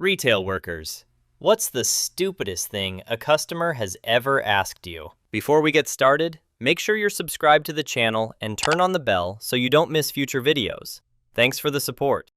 Retail workers. What's the stupidest thing a customer has ever asked you? Before we get started, make sure you're subscribed to the channel and turn on the bell so you don't miss future videos. Thanks for the support.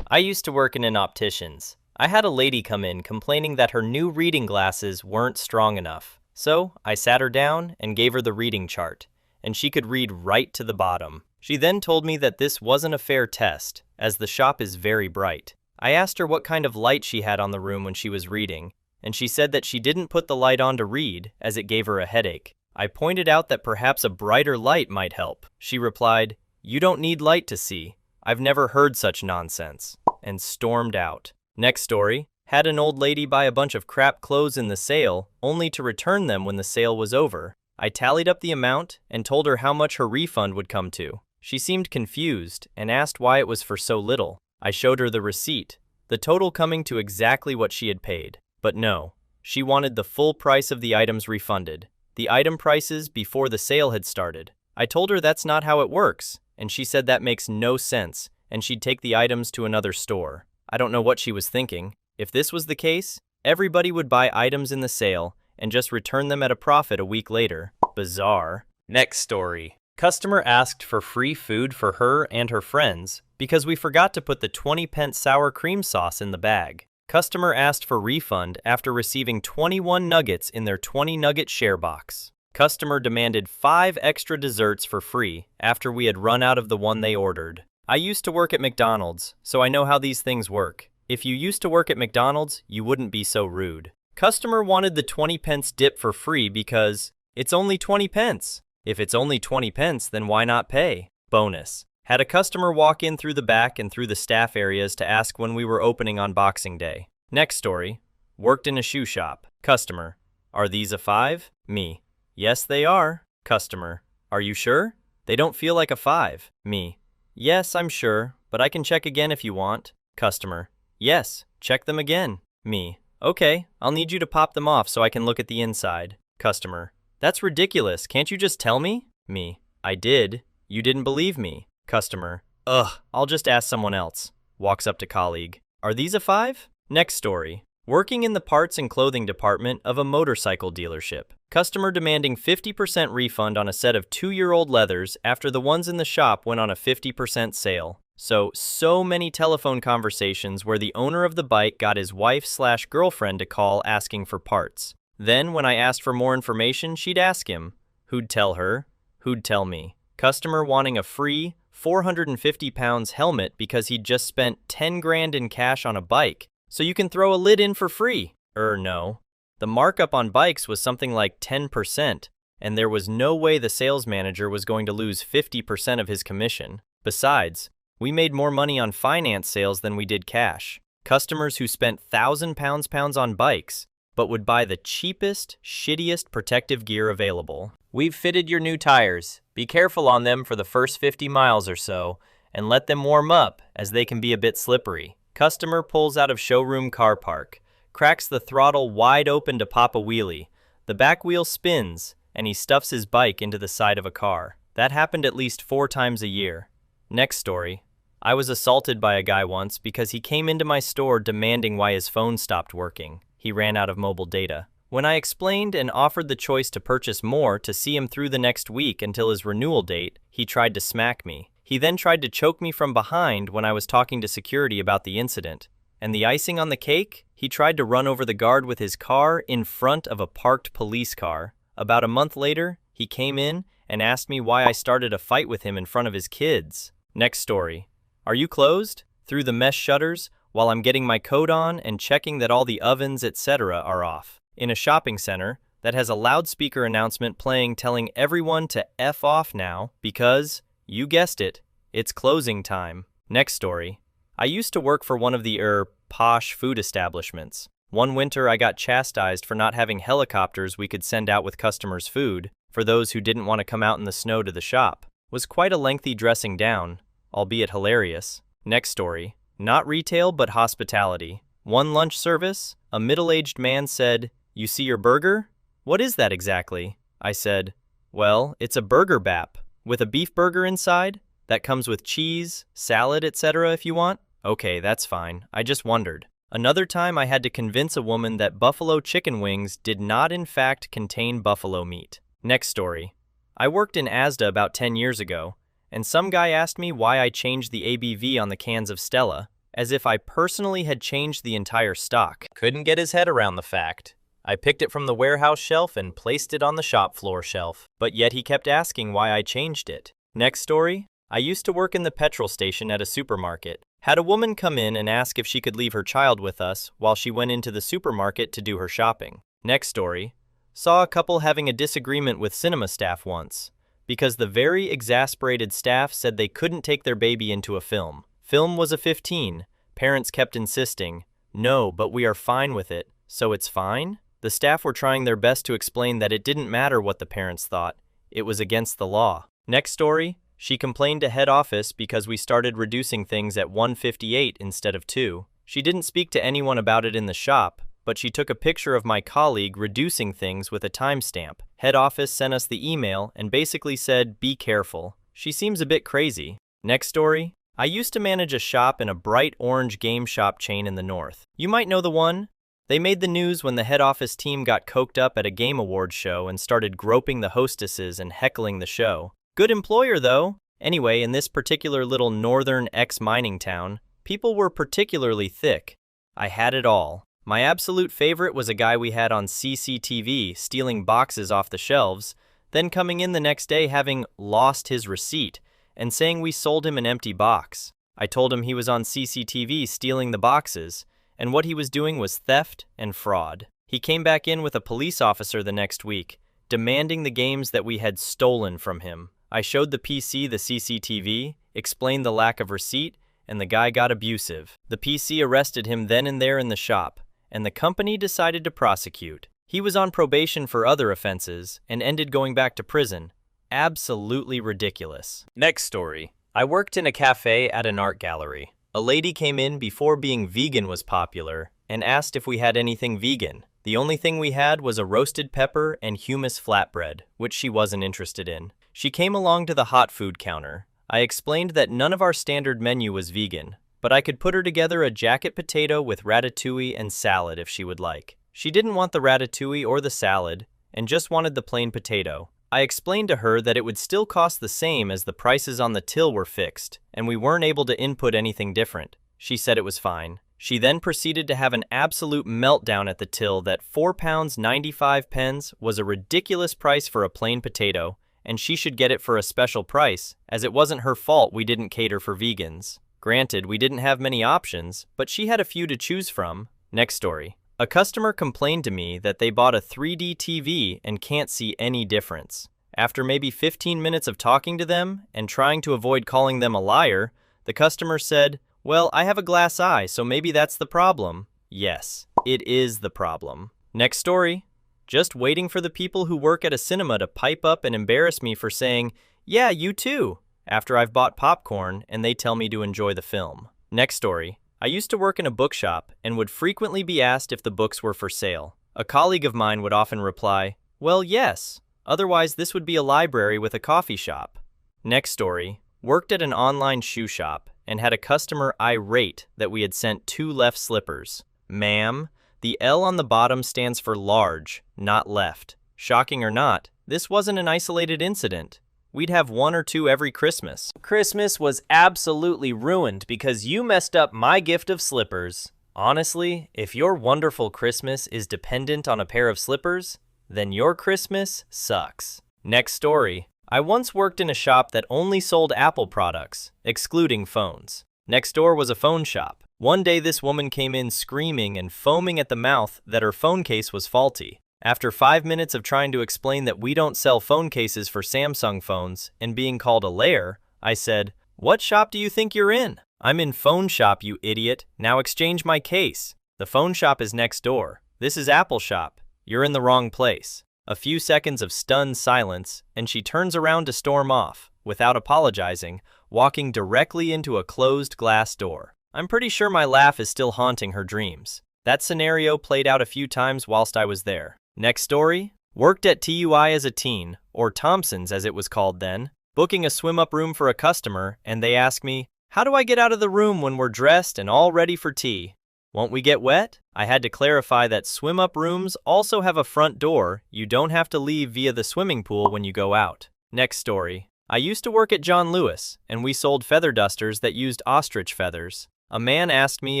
I used to work in an optician's. I had a lady come in complaining that her new reading glasses weren't strong enough. So I sat her down and gave her the reading chart, and she could read right to the bottom. She then told me that this wasn't a fair test, as the shop is very bright. I asked her what kind of light she had on the room when she was reading, and she said that she didn't put the light on to read, as it gave her a headache. I pointed out that perhaps a brighter light might help. She replied, "You don't need light to see. I've never heard such nonsense," and stormed out. Next story. Had an old lady buy a bunch of crap clothes in the sale, only to return them when the sale was over. I tallied up the amount and told her how much her refund would come to. She seemed confused and asked why it was for so little. I showed her the receipt, the total coming to exactly what she had paid. But no, she wanted the full price of the items refunded, the item prices before the sale had started. I told her that's not how it works, and she said that makes no sense, and she'd take the items to another store. I don't know what she was thinking. If this was the case, everybody would buy items in the sale and just return them at a profit a week later. Bizarre. Next story. Customer asked for free food for her and her friends because we forgot to put the 20-pence sour cream sauce in the bag. Customer asked for refund after receiving 21 nuggets in their 20-nugget share box. Customer demanded 5 extra desserts for free after we had run out of the one they ordered. I used to work at McDonald's, so I know how these things work. If you used to work at McDonald's, you wouldn't be so rude. Customer wanted the 20-pence dip for free because it's only 20 pence. If it's only 20 pence, then why not pay? Bonus. Had a customer walk in through the back and through the staff areas to ask when we were opening on Boxing Day. Next story. Worked in a shoe shop. Customer. Are these a 5? Me. Yes, they are. Customer. Are you sure? They don't feel like a 5. Me. Yes, I'm sure, but I can check again if you want. Customer. Yes, check them again. Me. Okay, I'll need you to pop them off so I can look at the inside. Customer. That's ridiculous, can't you just tell me? Me. I did. You didn't believe me. Customer. Ugh, I'll just ask someone else. Walks up to colleague. Are these a 5? Next story. Working in the parts and clothing department of a motorcycle dealership. Customer demanding 50% refund on a set of 2-year-old leathers after the ones in the shop went on a 50% sale. So many telephone conversations where the owner of the bike got his wife/girlfriend to call asking for parts. Then when I asked for more information, she'd ask him. Who'd tell her? Who'd tell me? Customer wanting a free 450 pounds helmet because he'd just spent 10 grand in cash on a bike. So you can throw a lid in for free. No. The markup on bikes was something like 10%, and there was no way the sales manager was going to lose 50% of his commission. Besides, we made more money on finance sales than we did cash. Customers who spent £1,000 on bikes, but would buy the cheapest, shittiest protective gear available. We've fitted your new tires. Be careful on them for the first 50 miles or so, and let them warm up, as they can be a bit slippery. Customer pulls out of showroom car park, cracks the throttle wide open to pop a wheelie. The back wheel spins, and he stuffs his bike into the side of a car. That happened at least 4 times a year. Next story. I was assaulted by a guy once because he came into my store demanding why his phone stopped working. He ran out of mobile data. When I explained and offered the choice to purchase more to see him through the next week until his renewal date, he tried to smack me. He then tried to choke me from behind when I was talking to security about the incident. And the icing on the cake? He tried to run over the guard with his car in front of a parked police car. About a month later, he came in and asked me why I started a fight with him in front of his kids. Next story. Are you closed? Through the mesh shutters while I'm getting my coat on and checking that all the ovens, etc. are off. In a shopping center that has a loudspeaker announcement playing telling everyone to F off now because, you guessed it, it's closing time. Next story. I used to work for one of the posh food establishments. One winter I got chastised for not having helicopters we could send out with customers' food for those who didn't want to come out in the snow to the shop. Was quite a lengthy dressing down, albeit hilarious. Next story. Not retail but hospitality. One lunch service, a middle-aged man said, "You see your burger? What is that exactly?" I said, "Well, it's a burger bap, with a beef burger inside, that comes with cheese, salad, etc. if you want." "Okay, that's fine. I just wondered." Another time I had to convince a woman that buffalo chicken wings did not in fact contain buffalo meat. Next story. I worked in Asda about 10 years ago, and some guy asked me why I changed the ABV on the cans of Stella, as if I personally had changed the entire stock. Couldn't get his head around the fact. I picked it from the warehouse shelf and placed it on the shop floor shelf, but yet he kept asking why I changed it. Next story. I used to work in the petrol station at a supermarket. Had a woman come in and ask if she could leave her child with us while she went into the supermarket to do her shopping. Next story. Saw a couple having a disagreement with cinema staff once, because the very exasperated staff said they couldn't take their baby into a film. Film was a 15. Parents kept insisting, "No, but we are fine with it, so it's fine?" The staff were trying their best to explain that it didn't matter what the parents thought. It was against the law. Next story. She complained to head office because we started reducing things at 1:58 instead of 2. She didn't speak to anyone about it in the shop, but she took a picture of my colleague reducing things with a timestamp. Head office sent us the email and basically said, "Be careful." She seems a bit crazy. Next story. I used to manage a shop in a bright orange game shop chain in the north. You might know the one. They made the news when the head office team got coked up at a game awards show and started groping the hostesses and heckling the show. Good employer, though. Anyway, in this particular little northern ex-mining town, people were particularly thick. I had it all. My absolute favorite was a guy we had on CCTV stealing boxes off the shelves, then coming in the next day having lost his receipt and saying we sold him an empty box. I told him he was on CCTV stealing the boxes, and what he was doing was theft and fraud. He came back in with a police officer the next week, demanding the games that we had stolen from him. I showed the PC the CCTV, explained the lack of receipt, and the guy got abusive. The PC arrested him then and there in the shop, and the company decided to prosecute. He was on probation for other offenses and ended going back to prison. Absolutely ridiculous. Next story. I worked in a cafe at an art gallery. A lady came in before being vegan was popular and asked if we had anything vegan. The only thing we had was a roasted pepper and hummus flatbread, which she wasn't interested in. She came along to the hot food counter. I explained that none of our standard menu was vegan, but I could put her together a jacket potato with ratatouille and salad if she would like. She didn't want the ratatouille or the salad, and just wanted the plain potato. I explained to her that it would still cost the same as the prices on the till were fixed, and we weren't able to input anything different. She said it was fine. She then proceeded to have an absolute meltdown at the till that £4.95 was a ridiculous price for a plain potato, and she should get it for a special price, as it wasn't her fault we didn't cater for vegans. Granted, we didn't have many options, but she had a few to choose from. Next story. A customer complained to me that they bought a 3D TV and can't see any difference. After maybe 15 minutes of talking to them and trying to avoid calling them a liar, the customer said, "Well, I have a glass eye, so maybe that's the problem." Yes, it is the problem. Next story. Just waiting for the people who work at a cinema to pipe up and embarrass me for saying, "Yeah, you too," after I've bought popcorn and they tell me to enjoy the film. Next story. I used to work in a bookshop and would frequently be asked if the books were for sale. A colleague of mine would often reply, "Well, yes. Otherwise, this would be a library with a coffee shop." Next story. Worked at an online shoe shop and had a customer irate that we had sent 2 left slippers. "Ma'am, the L on the bottom stands for large, not left." Shocking or not, this wasn't an isolated incident. We'd have 1 or 2 every Christmas. Christmas was absolutely ruined because you messed up my gift of slippers. Honestly, if your wonderful Christmas is dependent on a pair of slippers, then your Christmas sucks. Next story. I once worked in a shop that only sold Apple products, excluding phones. Next door was a phone shop. One day this woman came in screaming and foaming at the mouth that her phone case was faulty. After 5 minutes of trying to explain that we don't sell phone cases for Samsung phones and being called a liar, I said, "What shop do you think you're in?" "I'm in phone shop, you idiot. Now exchange my case." "The phone shop is next door. This is Apple shop. You're in the wrong place." A few seconds of stunned silence, and she turns around to storm off, without apologizing, walking directly into a closed glass door. I'm pretty sure my laugh is still haunting her dreams. That scenario played out a few times whilst I was there. Next story. Worked at TUI as a teen, or Thompson's as it was called then, booking a swim-up room for a customer, and they asked me, "How do I get out of the room when we're dressed and all ready for tea?" Won't we get wet? I had to clarify that swim-up rooms also have a front door. You don't have to leave via the swimming pool when you go out. Next story. I used to work at John Lewis, and we sold feather dusters that used ostrich feathers. A man asked me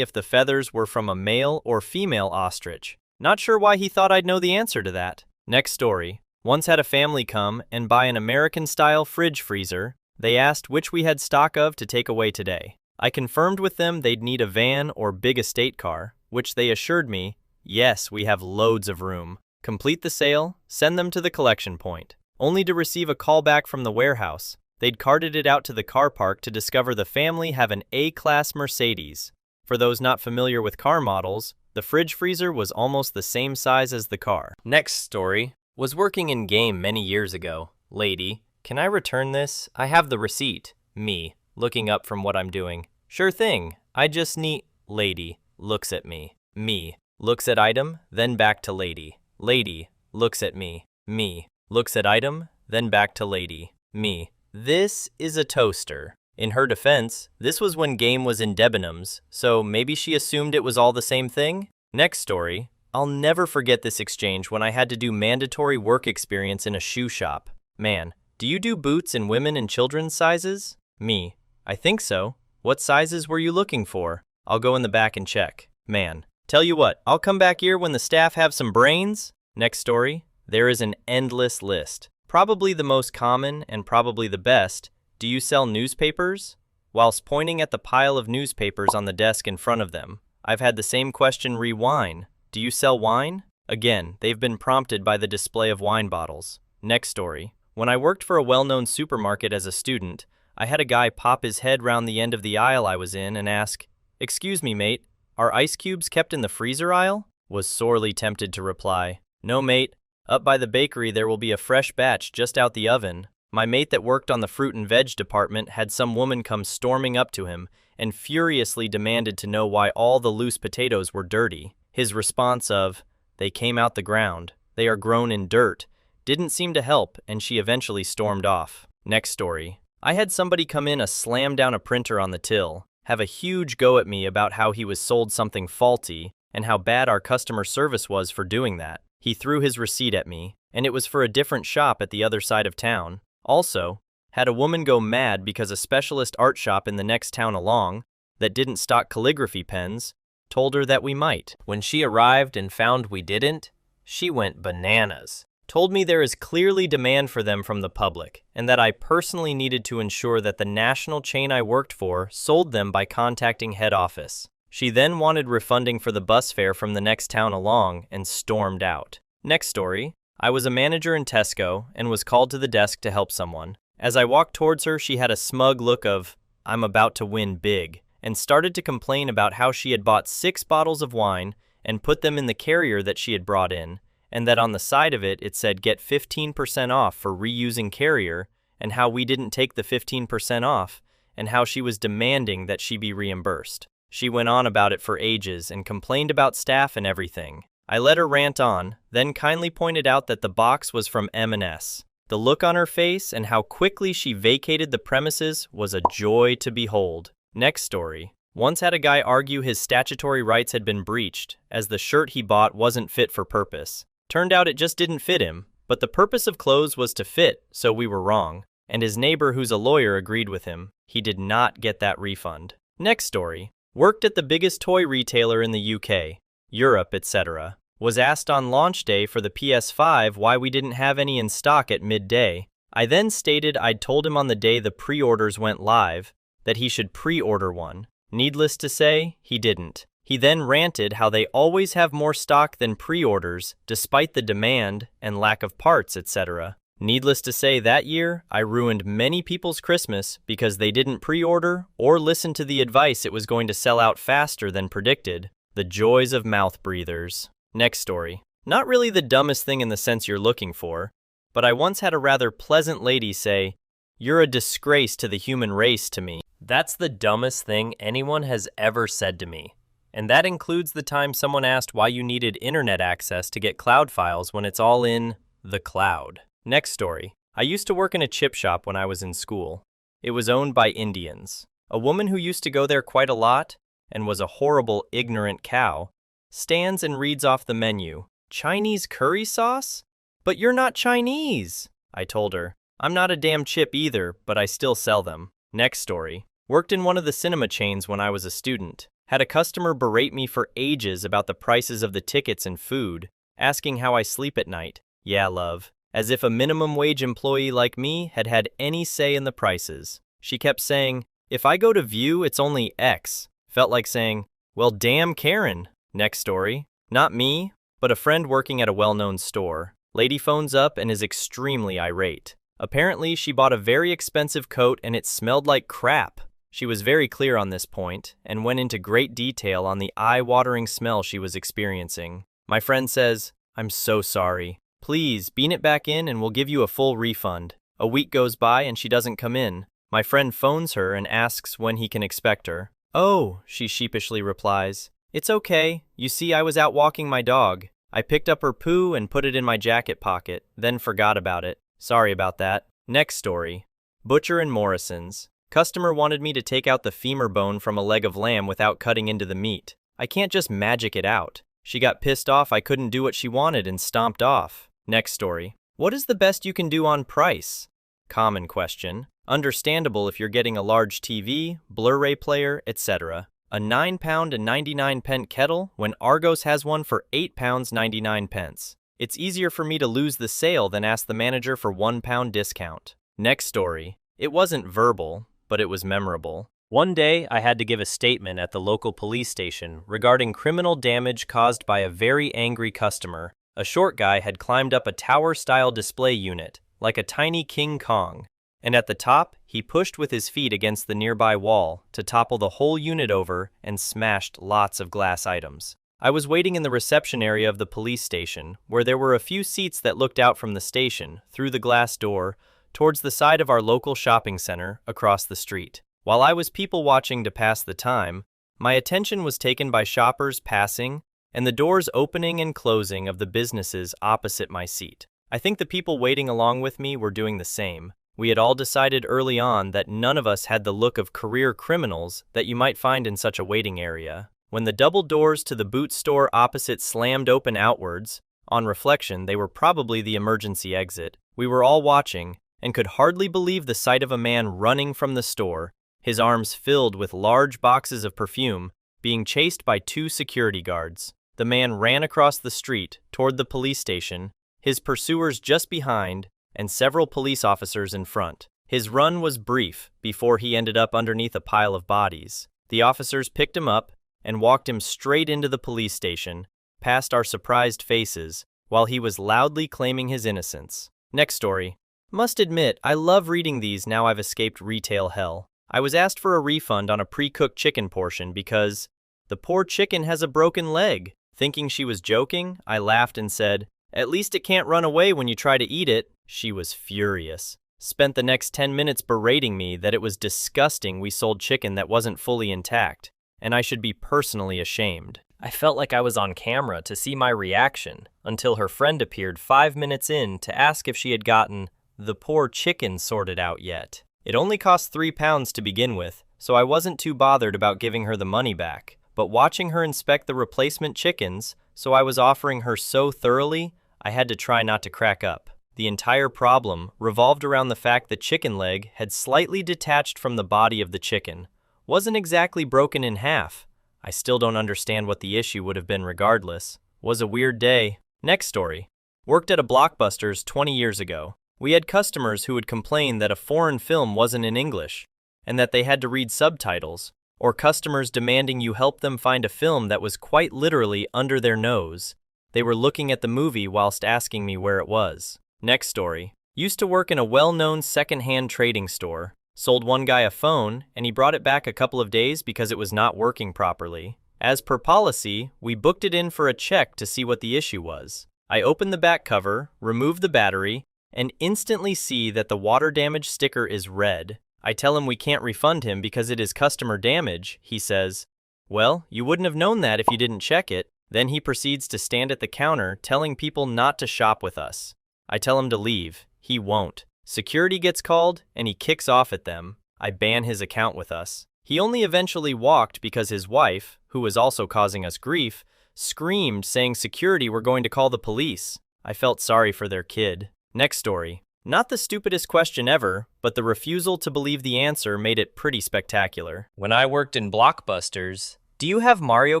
if the feathers were from a male or female ostrich. Not sure why he thought I'd know the answer to that. Next story. Once had a family come and buy an American-style fridge freezer. They asked which we had stock of to take away today. I confirmed with them they'd need a van or big estate car, which they assured me, yes, we have loads of room. Complete the sale, send them to the collection point. Only to receive a call back from the warehouse. They'd carted it out to the car park to discover the family have an A-class Mercedes. For those not familiar with car models, the fridge freezer was almost the same size as the car. Next story. Was working in game many years ago. Lady, can I return this? I have the receipt. Me, looking up from what I'm doing. Sure thing, I just need... Lady, looks at me. Me, looks at item, then back to lady. Lady, looks at me. Me, looks at item, then back to lady. Me. This is a toaster. In her defense, this was when game was in Debenhams, so maybe she assumed it was all the same thing? Next story. I'll never forget this exchange when I had to do mandatory work experience in a shoe shop. Man, do you do boots in women and children's sizes? Me. I think so. What sizes were you looking for? I'll go in the back and check. Man. Tell you what, I'll come back here when the staff have some brains. Next story. There is an endless list. Probably the most common and probably the best. Do you sell newspapers? Whilst pointing at the pile of newspapers on the desk in front of them, I've had the same question rewind. Do you sell wine? Again, they've been prompted by the display of wine bottles. Next story. When I worked for a well-known supermarket as a student, I had a guy pop his head round the end of the aisle I was in and ask, "Excuse me, mate, are ice cubes kept in the freezer aisle?" Was sorely tempted to reply, "No, mate. Up by the bakery there will be a fresh batch just out the oven." My mate that worked on the fruit and veg department had some woman come storming up to him and furiously demanded to know why all the loose potatoes were dirty. His response of, "They came out the ground. They are grown in dirt," didn't seem to help, and she eventually stormed off. Next story. I had somebody come in slam down a printer on the till, have a huge go at me about how he was sold something faulty and how bad our customer service was for doing that. He threw his receipt at me, and it was for a different shop at the other side of town. Also, had a woman go mad because a specialist art shop in the next town along, that didn't stock calligraphy pens, told her that we might. When she arrived and found we didn't, she went bananas. Told me there is clearly demand for them from the public, and that I personally needed to ensure that the national chain I worked for sold them by contacting head office. She then wanted refunding for the bus fare from the next town along and stormed out. Next story. I was a manager in Tesco and was called to the desk to help someone. As I walked towards her, she had a smug look of, "I'm about to win big," and started to complain about how she had bought 6 bottles of wine and put them in the carrier that she had brought in, and that on the side of it, it said get 15% off for reusing carrier, and how we didn't take the 15% off, and how she was demanding that she be reimbursed. She went on about it for ages and complained about staff and everything. I let her rant on, then kindly pointed out that the box was from M&S. The look on her face and how quickly she vacated the premises was a joy to behold. Next story. Once had a guy argue his statutory rights had been breached, as the shirt he bought wasn't fit for purpose. Turned out it just didn't fit him, but the purpose of clothes was to fit, so we were wrong. And his neighbor who's a lawyer agreed with him. He did not get that refund. Next story. Worked at the biggest toy retailer in the UK, Europe, etc. Was asked on launch day for the PS5 why we didn't have any in stock at midday. I then stated I'd told him on the day the pre-orders went live that he should pre-order one. Needless to say, he didn't. He then ranted how they always have more stock than pre-orders despite the demand and lack of parts, etc. Needless to say, that year, I ruined many people's Christmas because they didn't pre-order or listen to the advice it was going to sell out faster than predicted. The joys of mouth breathers. Next story. Not really the dumbest thing in the sense you're looking for, but I once had a rather pleasant lady say, "You're a disgrace to the human race" to me. That's the dumbest thing anyone has ever said to me. And that includes the time someone asked why you needed internet access to get cloud files when it's all in the cloud. Next story. I used to work in a chip shop when I was in school. It was owned by Indians. A woman who used to go there quite a lot and was a horrible, ignorant cow, stands and reads off the menu. Chinese curry sauce? But you're not Chinese, I told her. I'm not a damn chip either, but I still sell them. Next story. Worked in one of the cinema chains when I was a student. Had a customer berate me for ages about the prices of the tickets and food, asking how I sleep at night. Yeah, love. As if a minimum wage employee like me had had any say in the prices. She kept saying, if I go to View, it's only X. Felt like saying, well, damn Karen. Next story. Not me, but a friend working at a well-known store. Lady phones up and is extremely irate. Apparently, she bought a very expensive coat and it smelled like crap. She was very clear on this point and went into great detail on the eye-watering smell she was experiencing. My friend says, I'm so sorry. Please, bean it back in and we'll give you a full refund. A week goes by and she doesn't come in. My friend phones her and asks when he can expect her. Oh, she sheepishly replies. It's okay. You see, I was out walking my dog. I picked up her poo and put it in my jacket pocket, then forgot about it. Sorry about that. Next story. Butcher and Morrison's. Customer wanted me to take out the femur bone from a leg of lamb without cutting into the meat. I can't just magic it out. She got pissed off I couldn't do what she wanted and stomped off. Next story. What is the best you can do on price? Common question. Understandable if you're getting a large TV, Blu-ray player, etc. A £9.99 kettle when Argos has one for £8.99. It's easier for me to lose the sale than ask the manager for £1 discount. Next story. It wasn't verbal, but it was memorable. One day, I had to give a statement at the local police station regarding criminal damage caused by a very angry customer. A short guy had climbed up a tower-style display unit, like a tiny King Kong, and at the top, he pushed with his feet against the nearby wall to topple the whole unit over and smashed lots of glass items. I was waiting in the reception area of the police station, where there were a few seats that looked out from the station, through the glass door, towards the side of our local shopping center across the street. While I was people-watching to pass the time, my attention was taken by shoppers passing and the doors opening and closing of the businesses opposite my seat. I think the people waiting along with me were doing the same. We had all decided early on that none of us had the look of career criminals that you might find in such a waiting area. When the double doors to the boot store opposite slammed open outwards, on reflection, they were probably the emergency exit. We were all watching and could hardly believe the sight of a man running from the store, his arms filled with large boxes of perfume, being chased by 2 security guards. The man ran across the street toward the police station, his pursuers just behind, and several police officers in front. His run was brief before he ended up underneath a pile of bodies. The officers picked him up and walked him straight into the police station, past our surprised faces, while he was loudly claiming his innocence. Next story. Must admit, I love reading these now I've escaped retail hell. I was asked for a refund on a pre-cooked chicken portion because the poor chicken has a broken leg. Thinking she was joking, I laughed and said, at least it can't run away when you try to eat it. She was furious. Spent the next 10 minutes berating me that it was disgusting we sold chicken that wasn't fully intact, and I should be personally ashamed. I felt like I was on camera to see my reaction until her friend appeared 5 minutes in to ask if she had gotten the poor chicken sorted out yet. It only cost £3 to begin with, so I wasn't too bothered about giving her the money back. But watching her inspect the replacement chickens, so I was offering her so thoroughly, I had to try not to crack up. The entire problem revolved around the fact the chicken leg had slightly detached from the body of the chicken. Wasn't exactly broken in half. I still don't understand what the issue would have been regardless. Was a weird day. Next story. Worked at a Blockbuster's 20 years ago. We had customers who would complain that a foreign film wasn't in English, and that they had to read subtitles, or customers demanding you help them find a film that was quite literally under their nose. They were looking at the movie whilst asking me where it was. Next story. Used to work in a well-known second-hand trading store. Sold one guy a phone, and he brought it back a couple of days because it was not working properly. As per policy, we booked it in for a check to see what the issue was. I open the back cover, remove the battery, and instantly see that the water damage sticker is red. I tell him we can't refund him because it is customer damage. He says, well, you wouldn't have known that if you didn't check it. Then he proceeds to stand at the counter telling people not to shop with us. I tell him to leave. He won't. Security gets called and he kicks off at them. I ban his account with us. He only eventually walked because his wife, who was also causing us grief, screamed saying security were going to call the police. I felt sorry for their kid. Next story. Not the stupidest question ever, but the refusal to believe the answer made it pretty spectacular. When I worked in Blockbusters, do you have Mario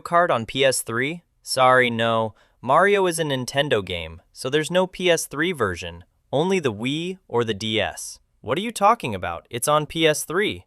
Kart on PS3? Sorry, no. Mario is a Nintendo game, so there's no PS3 version, only the Wii or the DS. What are you talking about? It's on PS3.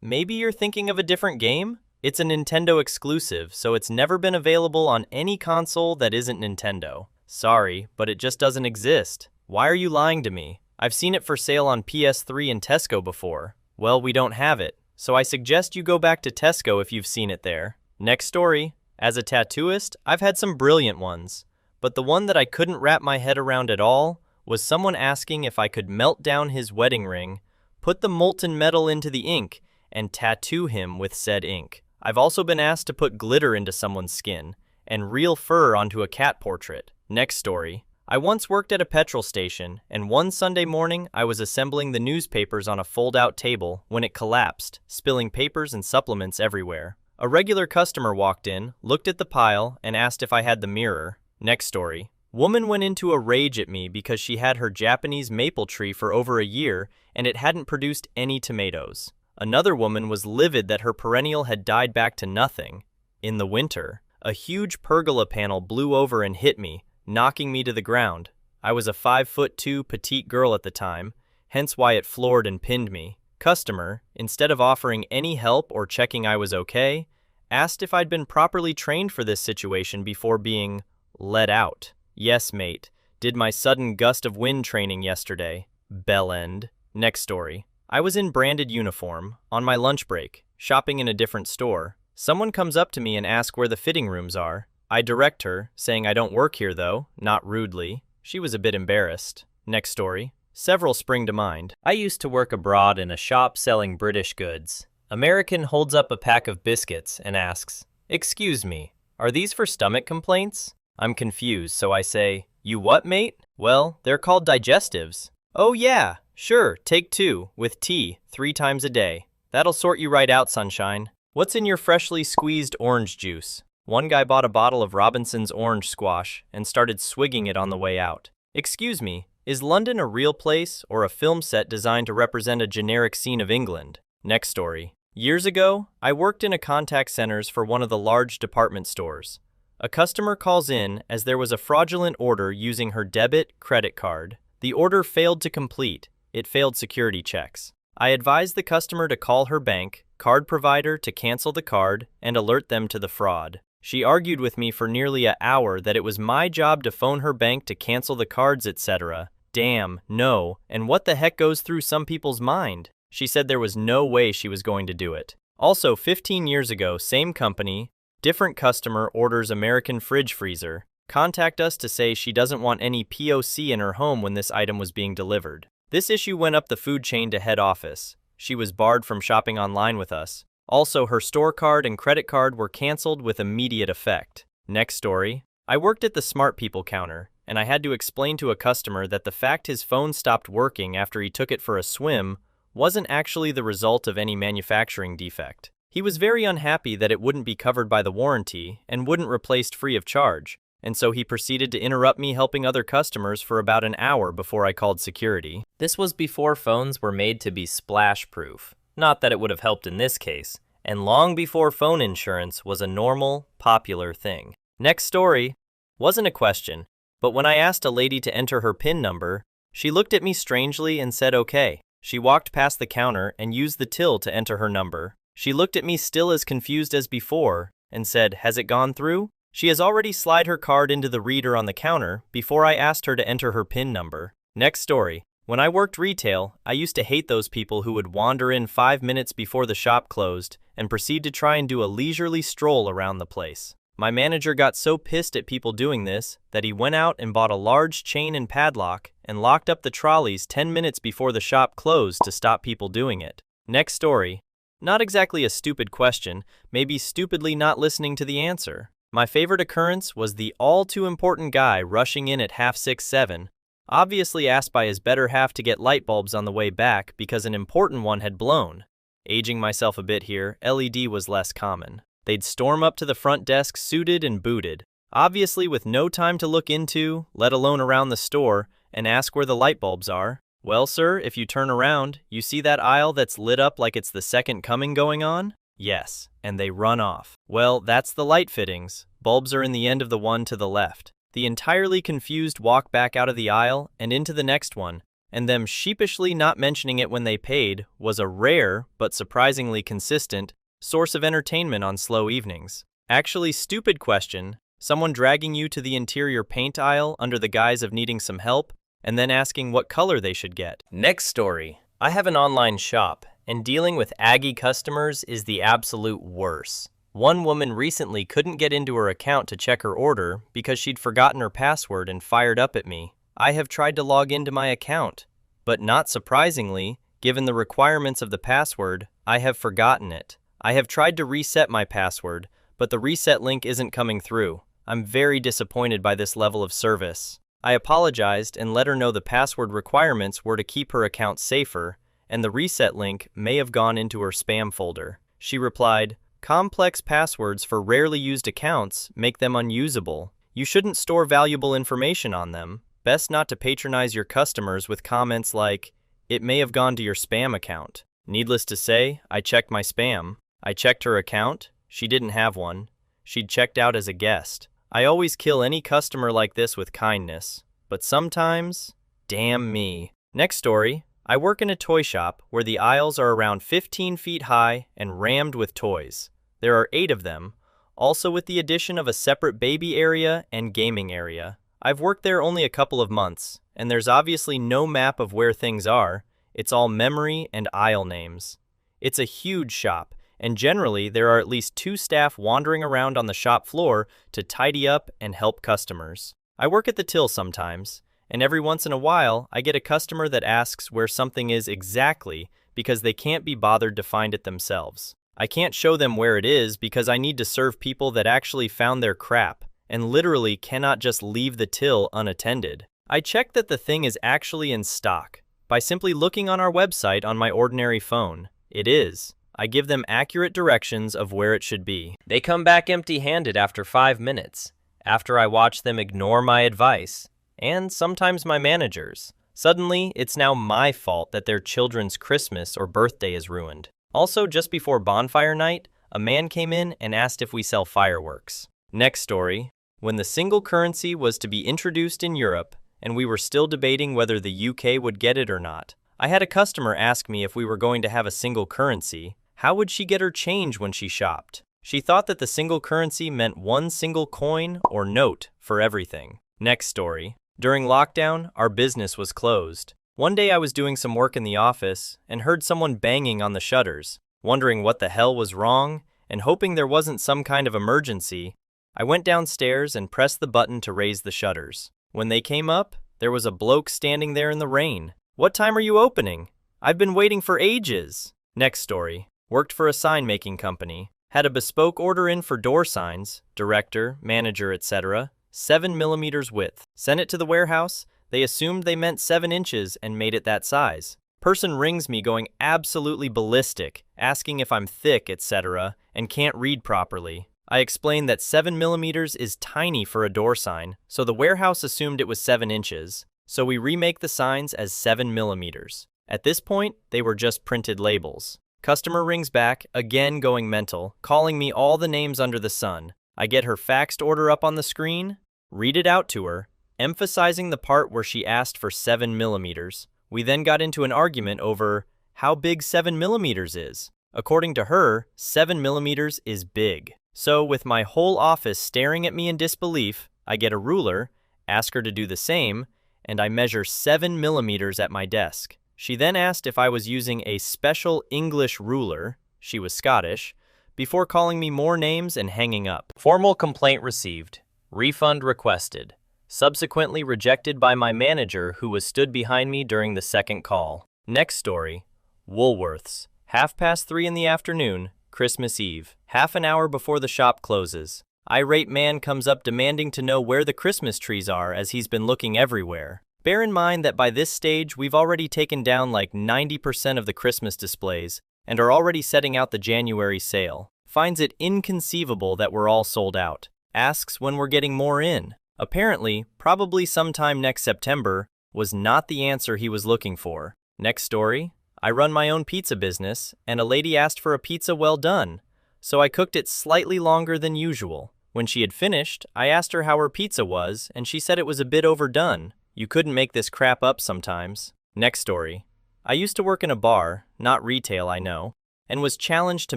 Maybe you're thinking of a different game? It's a Nintendo exclusive, so it's never been available on any console that isn't Nintendo. Sorry, but it just doesn't exist. Why are you lying to me? I've seen it for sale on PS3 and Tesco before. Well, we don't have it, so I suggest you go back to Tesco if you've seen it there. Next story. As a tattooist, I've had some brilliant ones, but the one that I couldn't wrap my head around at all was someone asking if I could melt down his wedding ring, put the molten metal into the ink, and tattoo him with said ink. I've also been asked to put glitter into someone's skin and real fur onto a cat portrait. Next story. I once worked at a petrol station, and one Sunday morning I was assembling the newspapers on a fold-out table when it collapsed, spilling papers and supplements everywhere. A regular customer walked in, looked at the pile, and asked if I had the mirror. Next story. Woman went into a rage at me because she had her Japanese maple tree for over a year and it hadn't produced any tomatoes. Another woman was livid that her perennial had died back to nothing. In the winter, a huge pergola panel blew over and hit me, knocking me to the ground. I was a 5'2" petite girl at the time, hence why it floored and pinned me. Customer, instead of offering any help or checking I was okay, asked if I'd been properly trained for this situation before being let out. Yes, mate. Did my sudden gust of wind training yesterday. Bell end. Next story. I was in branded uniform, on my lunch break, shopping in a different store. Someone comes up to me and asks where the fitting rooms are. I direct her, saying I don't work here though, not rudely. She was a bit embarrassed. Next story. Several spring to mind. I used to work abroad in a shop selling British goods. American holds up a pack of biscuits and asks, "Excuse me, are these for stomach complaints?" I'm confused, so I say, "You what, mate?" "Well, they're called digestives." "Oh yeah, sure, take 2, with tea, 3 times a day. That'll sort you right out, sunshine." "What's in your freshly squeezed orange juice?" One guy bought a bottle of Robinson's orange squash and started swigging it on the way out. "Excuse me, is London a real place or a film set designed to represent a generic scene of England?" Next story. Years ago, I worked in a contact centers for one of the large department stores. A customer calls in as there was a fraudulent order using her debit credit card. The order failed to complete. It failed security checks. I advised the customer to call her bank, card provider to cancel the card, and alert them to the fraud. She argued with me for nearly an hour that it was my job to phone her bank to cancel the cards, etc. Damn, no, and what the heck goes through some people's mind? She said there was no way she was going to do it. Also, 15 years ago, same company, different customer orders American fridge freezer. Contact us to say she doesn't want any POC in her home when this item was being delivered. This issue went up the food chain to head office. She was barred from shopping online with us. Also, her store card and credit card were canceled with immediate effect. Next story. I worked at the Smart People counter, and I had to explain to a customer that the fact his phone stopped working after he took it for a swim wasn't actually the result of any manufacturing defect. He was very unhappy that it wouldn't be covered by the warranty and wouldn't replaced free of charge, and so he proceeded to interrupt me helping other customers for about an hour before I called security. This was before phones were made to be splash-proof. Not that it would have helped in this case, and long before phone insurance was a normal, popular thing. Next story. Wasn't a question, but when I asked a lady to enter her PIN number, she looked at me strangely and said okay. She walked past the counter and used the till to enter her number. She looked at me still as confused as before and said, "Has it gone through?" She has already slid her card into the reader on the counter before I asked her to enter her PIN number. Next story. When I worked retail, I used to hate those people who would wander in 5 minutes before the shop closed and proceed to try and do a leisurely stroll around the place. My manager got so pissed at people doing this that he went out and bought a large chain and padlock and locked up the trolleys 10 minutes before the shop closed to stop people doing it. Next story. Not exactly a stupid question, maybe stupidly not listening to the answer. My favorite occurrence was the all-too-important guy rushing in at 6:30, obviously asked by his better half to get light bulbs on the way back because an important one had blown. Aging myself a bit here, LED was less common. They'd storm up to the front desk suited and booted, obviously with no time to look into, let alone around the store, and ask where the light bulbs are. Well, sir, if you turn around, you see that aisle that's lit up like it's the second coming going on? Yes, and they run off. Well, that's the light fittings. Bulbs are in the end of the one to the left. The entirely confused walk back out of the aisle and into the next one, and them sheepishly not mentioning it when they paid was a rare, but surprisingly consistent, source of entertainment on slow evenings. Actually, stupid question, someone dragging you to the interior paint aisle under the guise of needing some help, and then asking what color they should get. Next story. I have an online shop, and dealing with aggy customers is the absolute worst. One woman recently couldn't get into her account to check her order because she'd forgotten her password and fired up at me. I have tried to log into my account, but not surprisingly, given the requirements of the password, I have forgotten it. I have tried to reset my password, but the reset link isn't coming through. I'm very disappointed by this level of service. I apologized and let her know the password requirements were to keep her account safer, and the reset link may have gone into her spam folder. She replied, "Complex passwords for rarely used accounts make them unusable. You shouldn't store valuable information on them. Best not to patronize your customers with comments like, 'It may have gone to your spam account.'" Needless to say, I checked my spam. I checked her account. She didn't have one. She'd checked out as a guest. I always kill any customer like this with kindness, but sometimes, damn me. Next story. I work in a toy shop where the aisles are around 15 feet high and rammed with toys. There are 8 of them, also with the addition of a separate baby area and gaming area. I've worked there only a couple of months, and there's obviously no map of where things are. It's all memory and aisle names. It's a huge shop, and generally there are at least 2 staff wandering around on the shop floor to tidy up and help customers. I work at the till sometimes, and every once in a while I get a customer that asks where something is exactly because they can't be bothered to find it themselves. I can't show them where it is because I need to serve people that actually found their crap and literally cannot just leave the till unattended. I check that the thing is actually in stock by simply looking on our website on my ordinary phone. It is. I give them accurate directions of where it should be. They come back empty-handed after 5 minutes, after I watch them ignore my advice, and sometimes my managers. Suddenly, it's now my fault that their children's Christmas or birthday is ruined. Also, just before bonfire night, a man came in and asked if we sell fireworks. Next story. When the single currency was to be introduced in Europe, and we were still debating whether the UK would get it or not, I had a customer ask me if we were going to have a single currency, how would she get her change when she shopped? She thought that the single currency meant one single coin or note for everything. Next story. During lockdown, our business was closed. One day I was doing some work in the office and heard someone banging on the shutters. Wondering what the hell was wrong and hoping there wasn't some kind of emergency, I went downstairs and pressed the button to raise the shutters. When they came up, there was a bloke standing there in the rain. "What time are you opening? I've been waiting for ages." Next story. Worked for a sign-making company. Had a bespoke order in for door signs, director, manager, etc., 7mm width. Sent it to the warehouse. They assumed they meant 7 inches and made it that size. Person rings me going absolutely ballistic, asking if I'm thick, etc., and can't read properly. I explained that 7mm is tiny for a door sign, so the warehouse assumed it was 7 inches, so we remake the signs as 7mm. At this point, they were just printed labels. Customer rings back, again going mental, calling me all the names under the sun. I get her faxed order up on the screen, read it out to her, emphasizing the part where she asked for 7mm. We then got into an argument over how big 7mm is. According to her, 7mm is big. So with my whole office staring at me in disbelief, I get a ruler, ask her to do the same, and I measure 7mm at my desk. She then asked if I was using a special English ruler, she was Scottish, before calling me more names and hanging up. Formal complaint received. Refund requested. Subsequently rejected by my manager who was stood behind me during the second call. Next story. Woolworths. 3:30 in the afternoon, Christmas Eve. Half an hour before the shop closes. Irate man comes up demanding to know where the Christmas trees are as he's been looking everywhere. Bear in mind that by this stage we've already taken down like 90% of the Christmas displays, and are already setting out the January sale. Finds it inconceivable that we're all sold out. Asks when we're getting more in. Apparently, probably sometime next September was not the answer he was looking for. Next story. I run my own pizza business, and a lady asked for a pizza well done, so I cooked it slightly longer than usual. When she had finished, I asked her how her pizza was, and she said it was a bit overdone. You couldn't make this crap up sometimes. Next story. I used to work in a bar, not retail I know, and was challenged to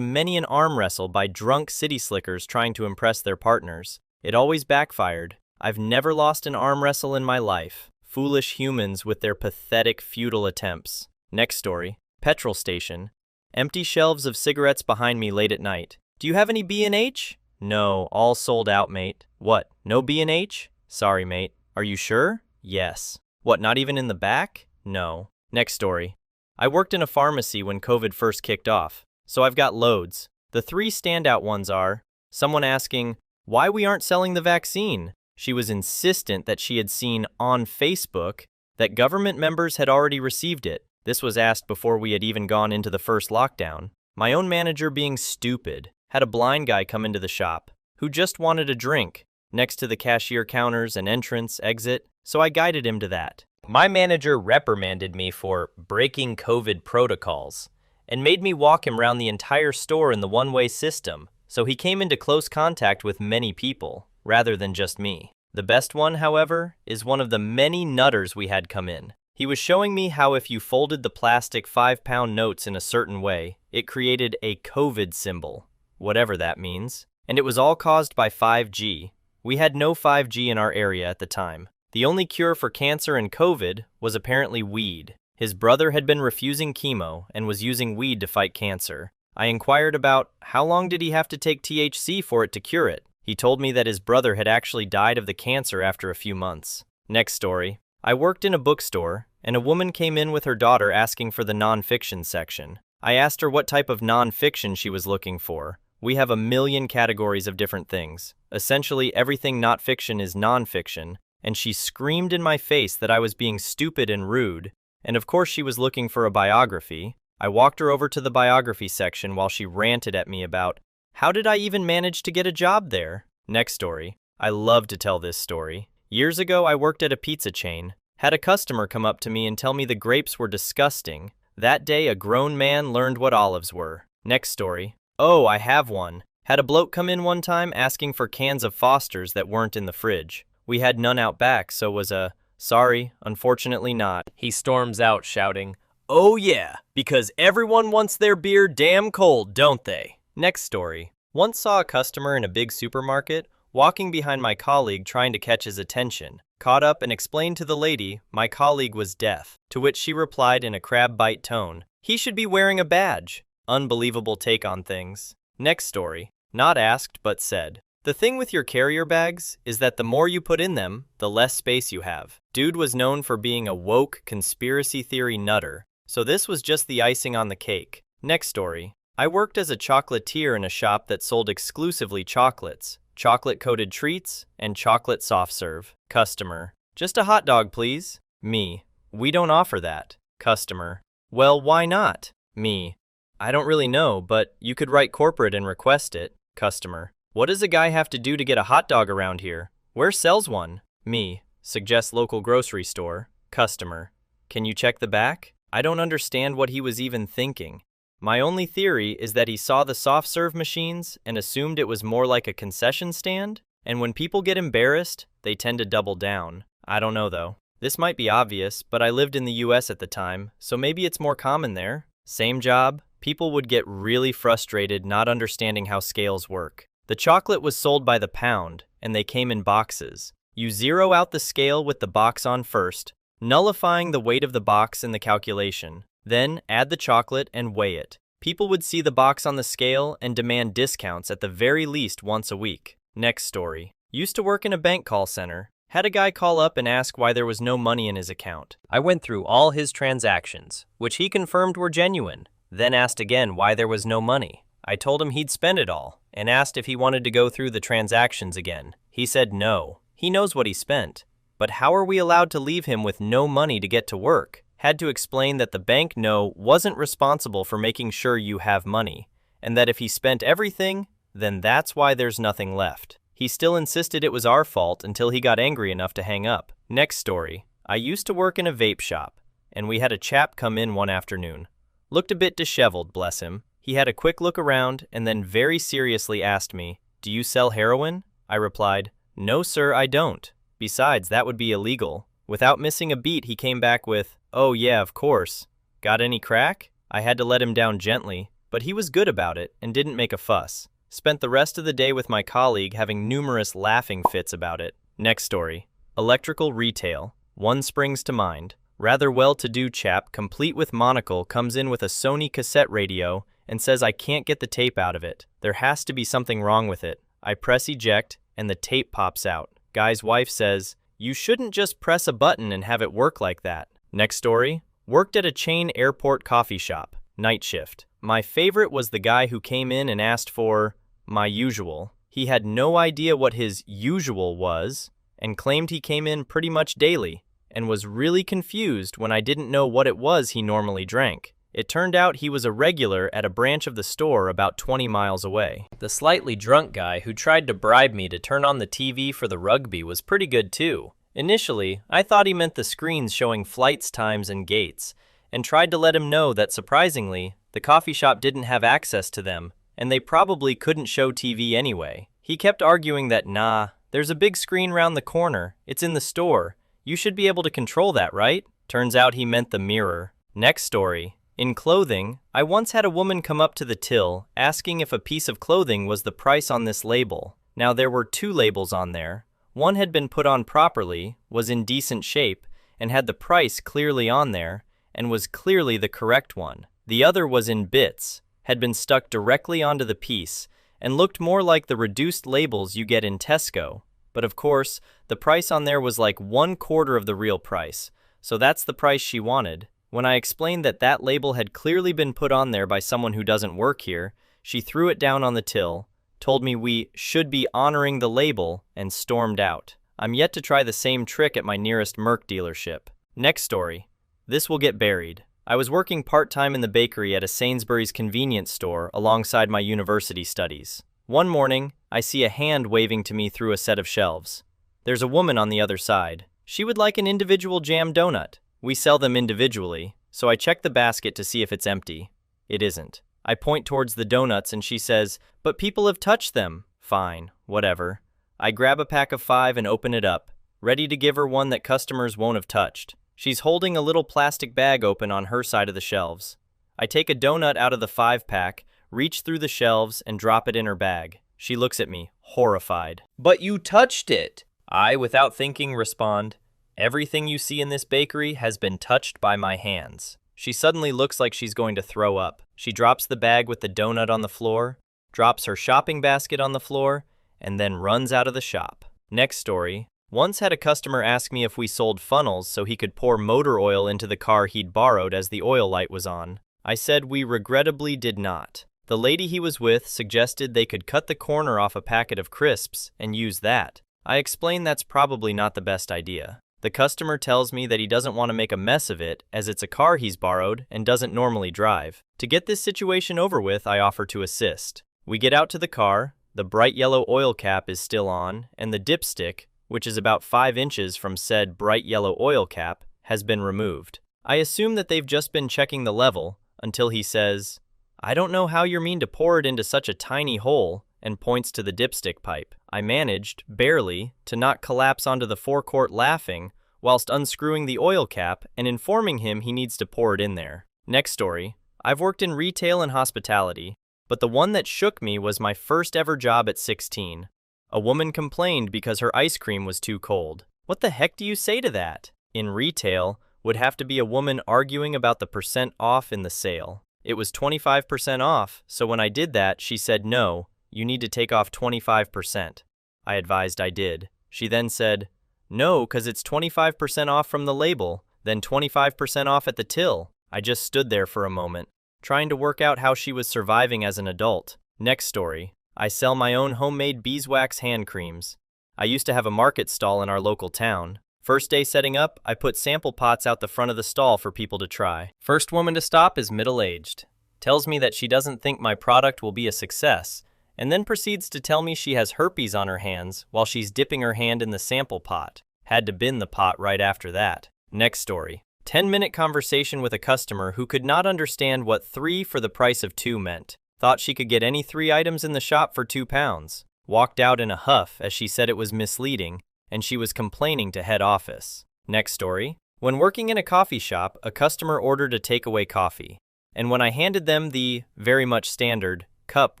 many an arm wrestle by drunk city slickers trying to impress their partners. It always backfired. I've never lost an arm wrestle in my life. Foolish humans with their pathetic, futile attempts. Next story. Petrol station. Empty shelves of cigarettes behind me late at night. Do you have any B&H? No, all sold out, mate. What, no B&H? Sorry, mate. Are you sure? Yes. What, not even in the back? No. Next story. I worked in a pharmacy when COVID first kicked off, so I've got loads. The three standout ones are someone asking why we aren't selling the vaccine. She was insistent that she had seen on Facebook that government members had already received it. This was asked before we had even gone into the first lockdown. My own manager, being stupid, had a blind guy come into the shop who just wanted a drink next to the cashier counters and entrance, exit, so I guided him to that. My manager reprimanded me for breaking COVID protocols and made me walk him around the entire store in the one-way system, so he came into close contact with many people, rather than just me. The best one, however, is one of the many nutters we had come in. He was showing me how if you folded the plastic 5-pound notes in a certain way, it created a COVID symbol, whatever that means, and it was all caused by 5G. We had no 5G in our area at the time. The only cure for cancer and COVID was apparently weed. His brother had been refusing chemo and was using weed to fight cancer. I inquired about how long did he have to take THC for it to cure it. He told me that his brother had actually died of the cancer after a few months. Next story. I worked in a bookstore, and a woman came in with her daughter asking for the nonfiction section. I asked her what type of nonfiction she was looking for. We have a million categories of different things. Essentially, everything not fiction is nonfiction, and she screamed in my face that I was being stupid and rude, and of course she was looking for a biography. I walked her over to the biography section while she ranted at me about, how did I even manage to get a job there? Next story. I love to tell this story. Years ago, I worked at a pizza chain, had a customer come up to me and tell me the grapes were disgusting. That day, a grown man learned what olives were. Next story. Oh, I have one. Had a bloke come in one time asking for cans of Foster's that weren't in the fridge. We had none out back, so was a, sorry, unfortunately not. He storms out shouting, oh yeah, because everyone wants their beer damn cold, don't they? Next story. Once saw a customer in a big supermarket walking behind my colleague trying to catch his attention. Caught up and explained to the lady my colleague was deaf, to which she replied in a crab bite tone, he should be wearing a badge. Unbelievable take on things. Next story. Not asked, but said. The thing with your carrier bags is that the more you put in them, the less space you have. Dude was known for being a woke conspiracy theory nutter, so this was just the icing on the cake. Next story. I worked as a chocolatier in a shop that sold exclusively chocolates, chocolate-coated treats, and chocolate soft serve. Customer. Just a hot dog, please. Me. We don't offer that. Customer. Well, why not? Me. I don't really know, but you could write corporate and request it. Customer. What does a guy have to do to get a hot dog around here? Where sells one? Me. Suggest local grocery store. Customer. Can you check the back? I don't understand what he was even thinking. My only theory is that he saw the soft serve machines and assumed it was more like a concession stand, and when people get embarrassed, they tend to double down. I don't know though. This might be obvious, but I lived in the US at the time, so maybe it's more common there. Same job, people would get really frustrated not understanding how scales work. The chocolate was sold by the pound, and they came in boxes. You zero out the scale with the box on first, nullifying the weight of the box in the calculation. Then add the chocolate and weigh it. People would see the box on the scale and demand discounts at the very least once a week. Next story. Used to work in a bank call center. Had a guy call up and ask why there was no money in his account. I went through all his transactions, which he confirmed were genuine, then asked again why there was no money. I told him he'd spent it all, and asked if he wanted to go through the transactions again. He said no. He knows what he spent. But how are we allowed to leave him with no money to get to work? Had to explain that the bank no wasn't responsible for making sure you have money, and that if he spent everything, then that's why there's nothing left. He still insisted it was our fault until he got angry enough to hang up. Next story. I used to work in a vape shop, and we had a chap come in one afternoon. Looked a bit disheveled, bless him. He had a quick look around and then very seriously asked me, "Do you sell heroin?" I replied, "No sir, I don't. Besides, that would be illegal." Without missing a beat, he came back with, "Oh yeah, of course. Got any crack?" I had to let him down gently, but he was good about it and didn't make a fuss. Spent the rest of the day with my colleague having numerous laughing fits about it. Next story. Electrical retail. One springs to mind. Rather well-to-do chap, complete with monocle, comes in with a Sony cassette radio and says I can't get the tape out of it. There has to be something wrong with it. I press eject and the tape pops out. Guy's wife says, "You shouldn't just press a button and have it work like that." Next story. Worked at a chain airport coffee shop. Night shift. My favorite was the guy who came in and asked for my usual. He had no idea what his usual was and claimed he came in pretty much daily and was really confused when I didn't know what it was he normally drank. It turned out he was a regular at a branch of the store about 20 miles away. The slightly drunk guy who tried to bribe me to turn on the TV for the rugby was pretty good too. Initially, I thought he meant the screens showing flights, times, and gates, and tried to let him know that surprisingly, the coffee shop didn't have access to them, and they probably couldn't show TV anyway. He kept arguing that, "Nah, there's a big screen round the corner, it's in the store. You should be able to control that, right?" Turns out he meant the mirror. Next story. In clothing, I once had a woman come up to the till asking if a piece of clothing was the price on this label. Now there were two labels on there. One had been put on properly, was in decent shape, and had the price clearly on there, and was clearly the correct one. The other was in bits, had been stuck directly onto the piece, and looked more like the reduced labels you get in Tesco. But of course, the price on there was like 1/4 of the real price, so that's the price she wanted. When I explained that that label had clearly been put on there by someone who doesn't work here, she threw it down on the till, told me we should be honoring the label, and stormed out. I'm yet to try the same trick at my nearest Merc dealership. Next story. This will get buried. I was working part-time in the bakery at a Sainsbury's convenience store alongside my university studies. One morning, I see a hand waving to me through a set of shelves. There's a woman on the other side. She would like an individual jam donut. We sell them individually, so I check the basket to see if it's empty. It isn't. I point towards the donuts and she says, "But people have touched them." Fine, whatever. I grab a pack of 5 and open it up, ready to give her one that customers won't have touched. She's holding a little plastic bag open on her side of the shelves. I take a donut out of the 5-pack, reach through the shelves, and drop it in her bag. She looks at me, horrified. "But you touched it!" I, without thinking, respond, "Everything you see in this bakery has been touched by my hands." She suddenly looks like she's going to throw up. She drops the bag with the donut on the floor, drops her shopping basket on the floor, and then runs out of the shop. Next story. Once had a customer ask me if we sold funnels so he could pour motor oil into the car he'd borrowed as the oil light was on. I said we regrettably did not. The lady he was with suggested they could cut the corner off a packet of crisps and use that. I explained that's probably not the best idea. The customer tells me that he doesn't want to make a mess of it as it's a car he's borrowed and doesn't normally drive. To get this situation over with, I offer to assist. We get out to the car, the bright yellow oil cap is still on, and the dipstick, which is about 5 inches from said bright yellow oil cap, has been removed. I assume that they've just been checking the level until he says, "I don't know how you're mean to pour it into such a tiny hole," and points to the dipstick pipe. I managed, barely, to not collapse onto the forecourt laughing whilst unscrewing the oil cap and informing him he needs to pour it in there. Next story. I've worked in retail and hospitality, but the one that shook me was my first ever job at 16. A woman complained because her ice cream was too cold. What the heck do you say to that? In retail, would have to be a woman arguing about the percent off in the sale. It was 25% off, so when I did that, she said no. You need to take off 25%. I advised I did. She then said, "No, 'cause it's 25% off from the label, then 25% off at the till." I just stood there for a moment, trying to work out how she was surviving as an adult. Next story. I sell my own homemade beeswax hand creams. I used to have a market stall in our local town. First day setting up, I put sample pots out the front of the stall for people to try. First woman to stop is middle-aged. Tells me that she doesn't think my product will be a success, and then proceeds to tell me she has herpes on her hands while she's dipping her hand in the sample pot. Had to bin the pot right after that. Next story. 10-minute conversation with a customer who could not understand what 3 for the price of 2 meant. Thought she could get any 3 items in the shop for £2. Walked out in a huff as she said it was misleading and she was complaining to head office. Next story. When working in a coffee shop, a customer ordered a takeaway coffee. And when I handed them the very much standard cup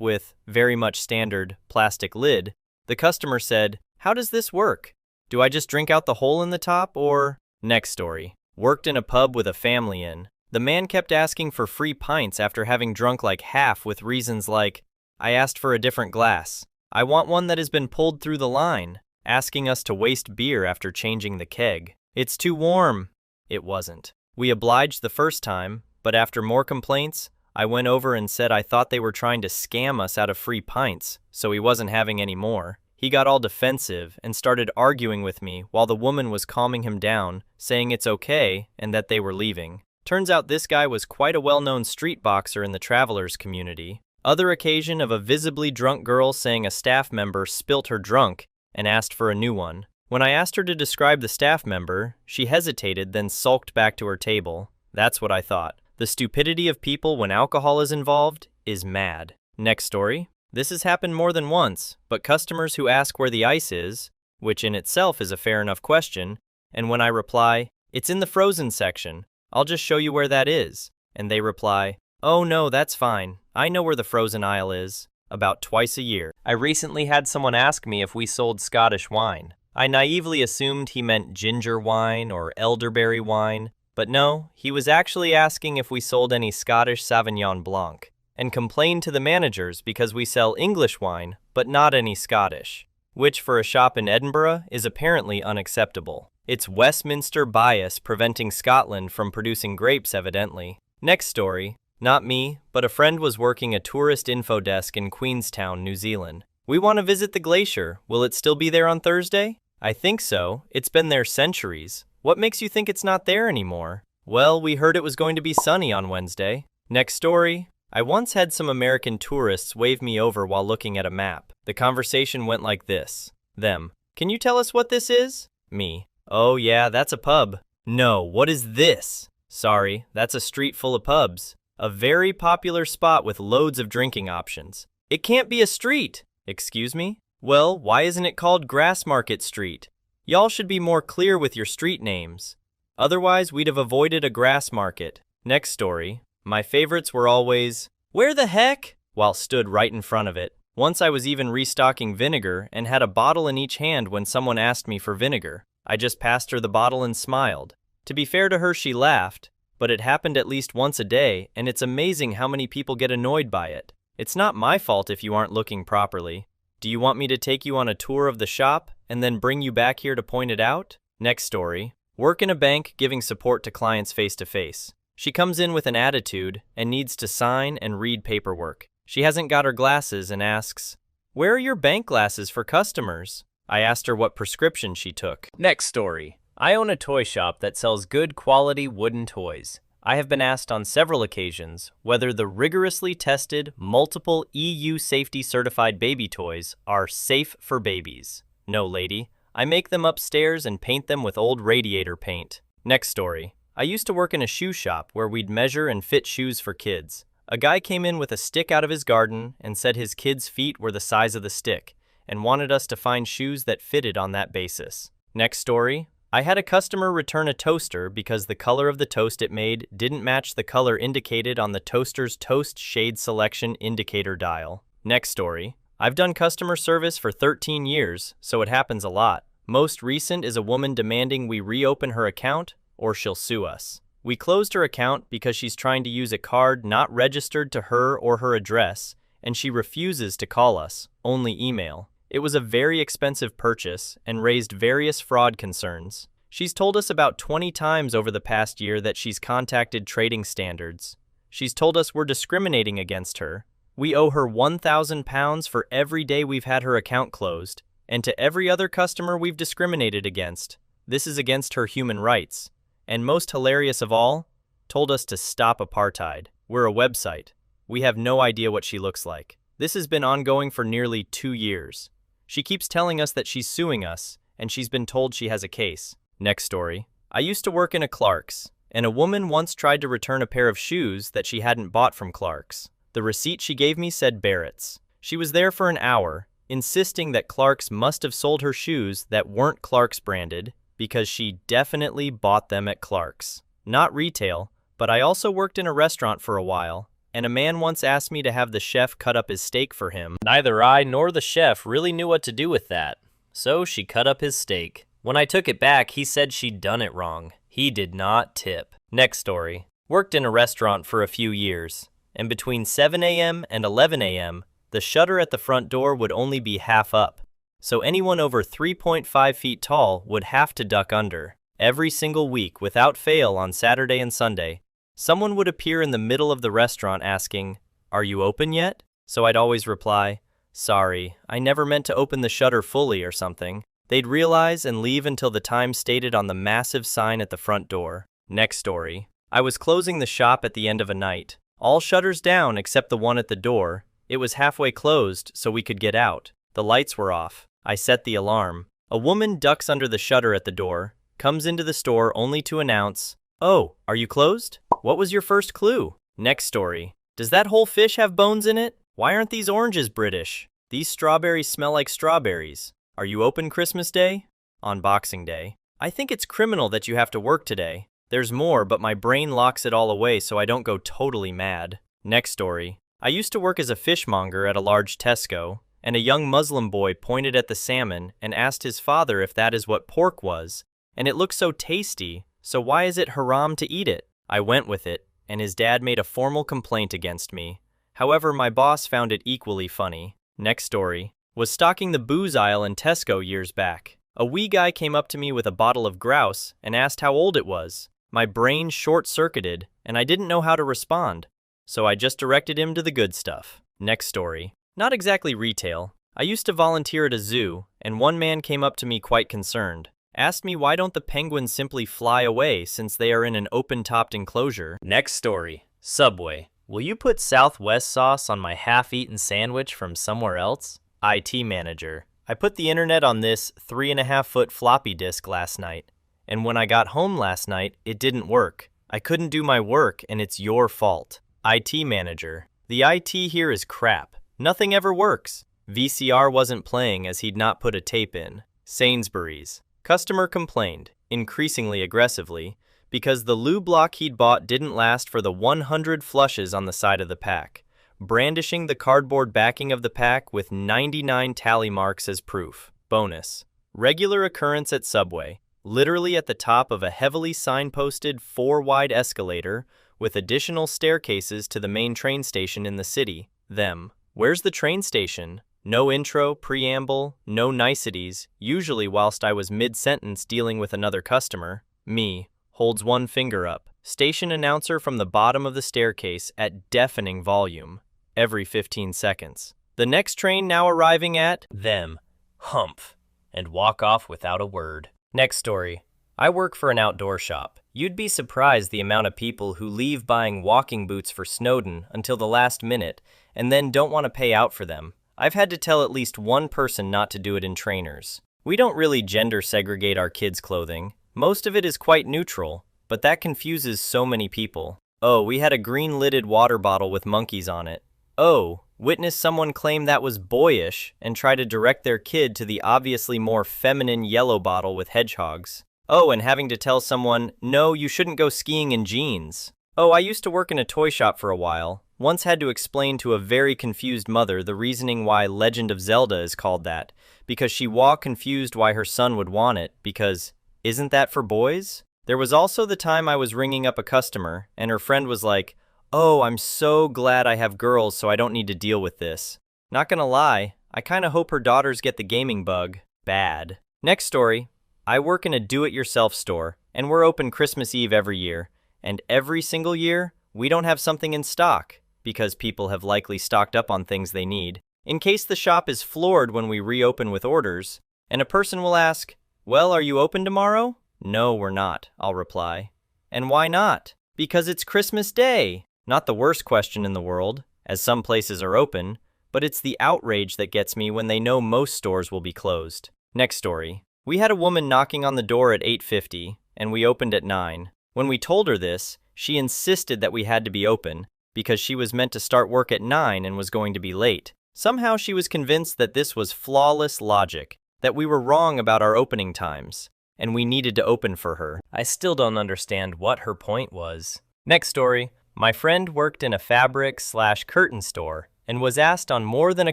with very much standard plastic lid, the customer said, "How does this work? Do I just drink out the hole in the top or?" Next story. Worked in a pub with a family in. The man kept asking for free pints after having drunk like half with reasons like, "I asked for a different glass. I want one that has been pulled through the line," asking us to waste beer after changing the keg. "It's too warm." It wasn't. We obliged the first time, but after more complaints, I went over and said I thought they were trying to scam us out of free pints, so he wasn't having any more. He got all defensive and started arguing with me while the woman was calming him down, saying it's okay and that they were leaving. Turns out this guy was quite a well-known street boxer in the travelers community. Other occasion of a visibly drunk girl saying a staff member spilt her drunk and asked for a new one. When I asked her to describe the staff member, she hesitated, then sulked back to her table. That's what I thought. The stupidity of people when alcohol is involved is mad. Next story. This has happened more than once, but customers who ask where the ice is, which in itself is a fair enough question, and when I reply, "It's in the frozen section, I'll just show you where that is," and they reply, "Oh no, that's fine, I know where the frozen aisle is," about twice a year. I recently had someone ask me if we sold Scottish wine. I naively assumed he meant ginger wine or elderberry wine, but no, he was actually asking if we sold any Scottish Sauvignon Blanc, and complained to the managers because we sell English wine, but not any Scottish, which for a shop in Edinburgh is apparently unacceptable. It's Westminster bias preventing Scotland from producing grapes, evidently. Next story. Not me, but a friend was working a tourist info desk in Queenstown, New Zealand. "We want to visit the glacier. Will it still be there on Thursday?" "I think so. It's been there centuries. What makes you think it's not there anymore?" "Well, we heard it was going to be sunny on Wednesday." Next story. I once had some American tourists wave me over while looking at a map. The conversation went like this. Them. "Can you tell us what this is?" Me. "Oh yeah, that's a pub." "No, what is this?" "Sorry, that's a street full of pubs. A very popular spot with loads of drinking options." "It can't be a street." "Excuse me?" "Well, why isn't it called Grassmarket Street? Y'all should be more clear with your street names. Otherwise, we'd have avoided a grass market." Next story. My favorites were always, "Where the heck?" while stood right in front of it. Once I was even restocking vinegar and had a bottle in each hand when someone asked me for vinegar. I just passed her the bottle and smiled. To be fair to her, she laughed, but it happened at least once a day, and it's amazing how many people get annoyed by it. It's not my fault if you aren't looking properly. Do you want me to take you on a tour of the shop and then bring you back here to point it out? Next story. Work in a bank giving support to clients face-to-face. She comes in with an attitude and needs to sign and read paperwork. She hasn't got her glasses and asks, "Where are your bank glasses for customers?" I asked her what prescription she took. Next story. I own a toy shop that sells good quality wooden toys. I have been asked on several occasions whether the rigorously tested, multiple EU safety certified baby toys are safe for babies. No, lady. I make them upstairs and paint them with old radiator paint. Next story. I used to work in a shoe shop where we'd measure and fit shoes for kids. A guy came in with a stick out of his garden and said his kids' feet were the size of the stick and wanted us to find shoes that fitted on that basis. Next story. I had a customer return a toaster because the color of the toast it made didn't match the color indicated on the toaster's toast shade selection indicator dial. Next story. I've done customer service for 13 years, so it happens a lot. Most recent is a woman demanding we reopen her account or she'll sue us. We closed her account because she's trying to use a card not registered to her or her address, and she refuses to call us, only email. It was a very expensive purchase and raised various fraud concerns. She's told us about 20 times over the past year that she's contacted trading standards. She's told us we're discriminating against her. We owe her £1,000 for every day we've had her account closed, and to every other customer we've discriminated against. This is against her human rights. And most hilarious of all, told us to stop apartheid. We're a website. We have no idea what she looks like. This has been ongoing for nearly 2 years. She keeps telling us that she's suing us, and she's been told she has a case. Next story. I used to work in a Clark's, and a woman once tried to return a pair of shoes that she hadn't bought from Clark's. The receipt she gave me said Barrett's. She was there for an hour, insisting that Clark's must have sold her shoes that weren't Clark's branded because she definitely bought them at Clark's. Not retail, but I also worked in a restaurant for a while, and a man once asked me to have the chef cut up his steak for him. Neither I nor the chef really knew what to do with that, so she cut up his steak. When I took it back, he said she'd done it wrong. He did not tip. Next story. Worked in a restaurant for a few years, and between 7 a.m. and 11 a.m., the shutter at the front door would only be half up, so anyone over 3.5 feet tall would have to duck under. Every single week, without fail on Saturday and Sunday, someone would appear in the middle of the restaurant asking, "Are you open yet?" So I'd always reply, "Sorry, I never meant to open the shutter fully," or something. They'd realize and leave until the time stated on the massive sign at the front door. Next story. I was closing the shop at the end of a night. All shutters down except the one at the door. It was halfway closed so we could get out. The lights were off. I set the alarm. A woman ducks under the shutter at the door, comes into the store only to announce, "Oh, are you closed? What was your first clue?" Next story. Does that whole fish have bones in it? Why aren't these oranges British? These strawberries smell like strawberries. Are you open Christmas Day? On Boxing Day. I think it's criminal that you have to work today. There's more, but my brain locks it all away so I don't go totally mad. Next story. I used to work as a fishmonger at a large Tesco, and a young Muslim boy pointed at the salmon and asked his father if that is what pork was, and it looked so tasty, so why is it haram to eat it? I went with it, and his dad made a formal complaint against me. However, my boss found it equally funny. Next story. Was stocking the booze aisle in Tesco years back. A wee guy came up to me with a bottle of grouse and asked how old it was. My brain short-circuited, and I didn't know how to respond, so I just directed him to the good stuff. Next story. Not exactly retail. I used to volunteer at a zoo, and one man came up to me quite concerned. Asked me why don't the penguins simply fly away since they are in an open-topped enclosure. Next story. Subway. Will you put Southwest sauce on my half-eaten sandwich from somewhere else? IT manager. I put the internet on this 3.5-foot floppy disk last night, and when I got home last night, it didn't work. I couldn't do my work, and it's your fault. IT manager. The IT here is crap. Nothing ever works. VCR wasn't playing as he'd not put a tape in. Sainsbury's. Customer complained, increasingly aggressively, because the lube block he'd bought didn't last for the 100 flushes on the side of the pack, brandishing the cardboard backing of the pack with 99 tally marks as proof. Bonus. Regular occurrence at Subway, literally at the top of a heavily signposted 4-wide escalator with additional staircases to the main train station in the city. Them. Where's the train station? No intro, preamble, no niceties, usually whilst I was mid-sentence dealing with another customer. Me. Holds one finger up. Station announcer from the bottom of the staircase at deafening volume. Every 15 seconds. The next train now arriving at them. Humph. And walk off without a word. Next story. I work for an outdoor shop. You'd be surprised the amount of people who leave buying walking boots for Snowden until the last minute and then don't want to pay out for them. I've had to tell at least one person not to do it in trainers. We don't really gender segregate our kids' clothing. Most of it is quite neutral, but that confuses so many people. Oh, we had a green-lidded water bottle with monkeys on it. Oh, witness someone claim that was boyish and try to direct their kid to the obviously more feminine yellow bottle with hedgehogs. Oh, and having to tell someone, no, you shouldn't go skiing in jeans. Oh, I used to work in a toy shop for a while. Once had to explain to a very confused mother the reasoning why Legend of Zelda is called that, because she was confused why her son would want it, because, isn't that for boys? There was also the time I was ringing up a customer, and her friend was like, oh, I'm so glad I have girls so I don't need to deal with this. Not gonna lie, I kinda hope her daughters get the gaming bug. Bad. Next story. I work in a do-it-yourself store, and we're open Christmas Eve every year, and every single year, we don't have something in stock, because people have likely stocked up on things they need, in case the shop is floored when we reopen with orders, and a person will ask, Well, are you open tomorrow? No, we're not, I'll reply. And why not? Because it's Christmas Day. Not the worst question in the world, as some places are open, but it's the outrage that gets me when they know most stores will be closed. Next story. We had a woman knocking on the door at 8:50, and we opened at 9. When we told her this, she insisted that we had to be open because she was meant to start work at 9 and was going to be late. Somehow she was convinced that this was flawless logic, that we were wrong about our opening times, and we needed to open for her. I still don't understand what her point was. Next story. My friend worked in a fabric/curtain store and was asked on more than a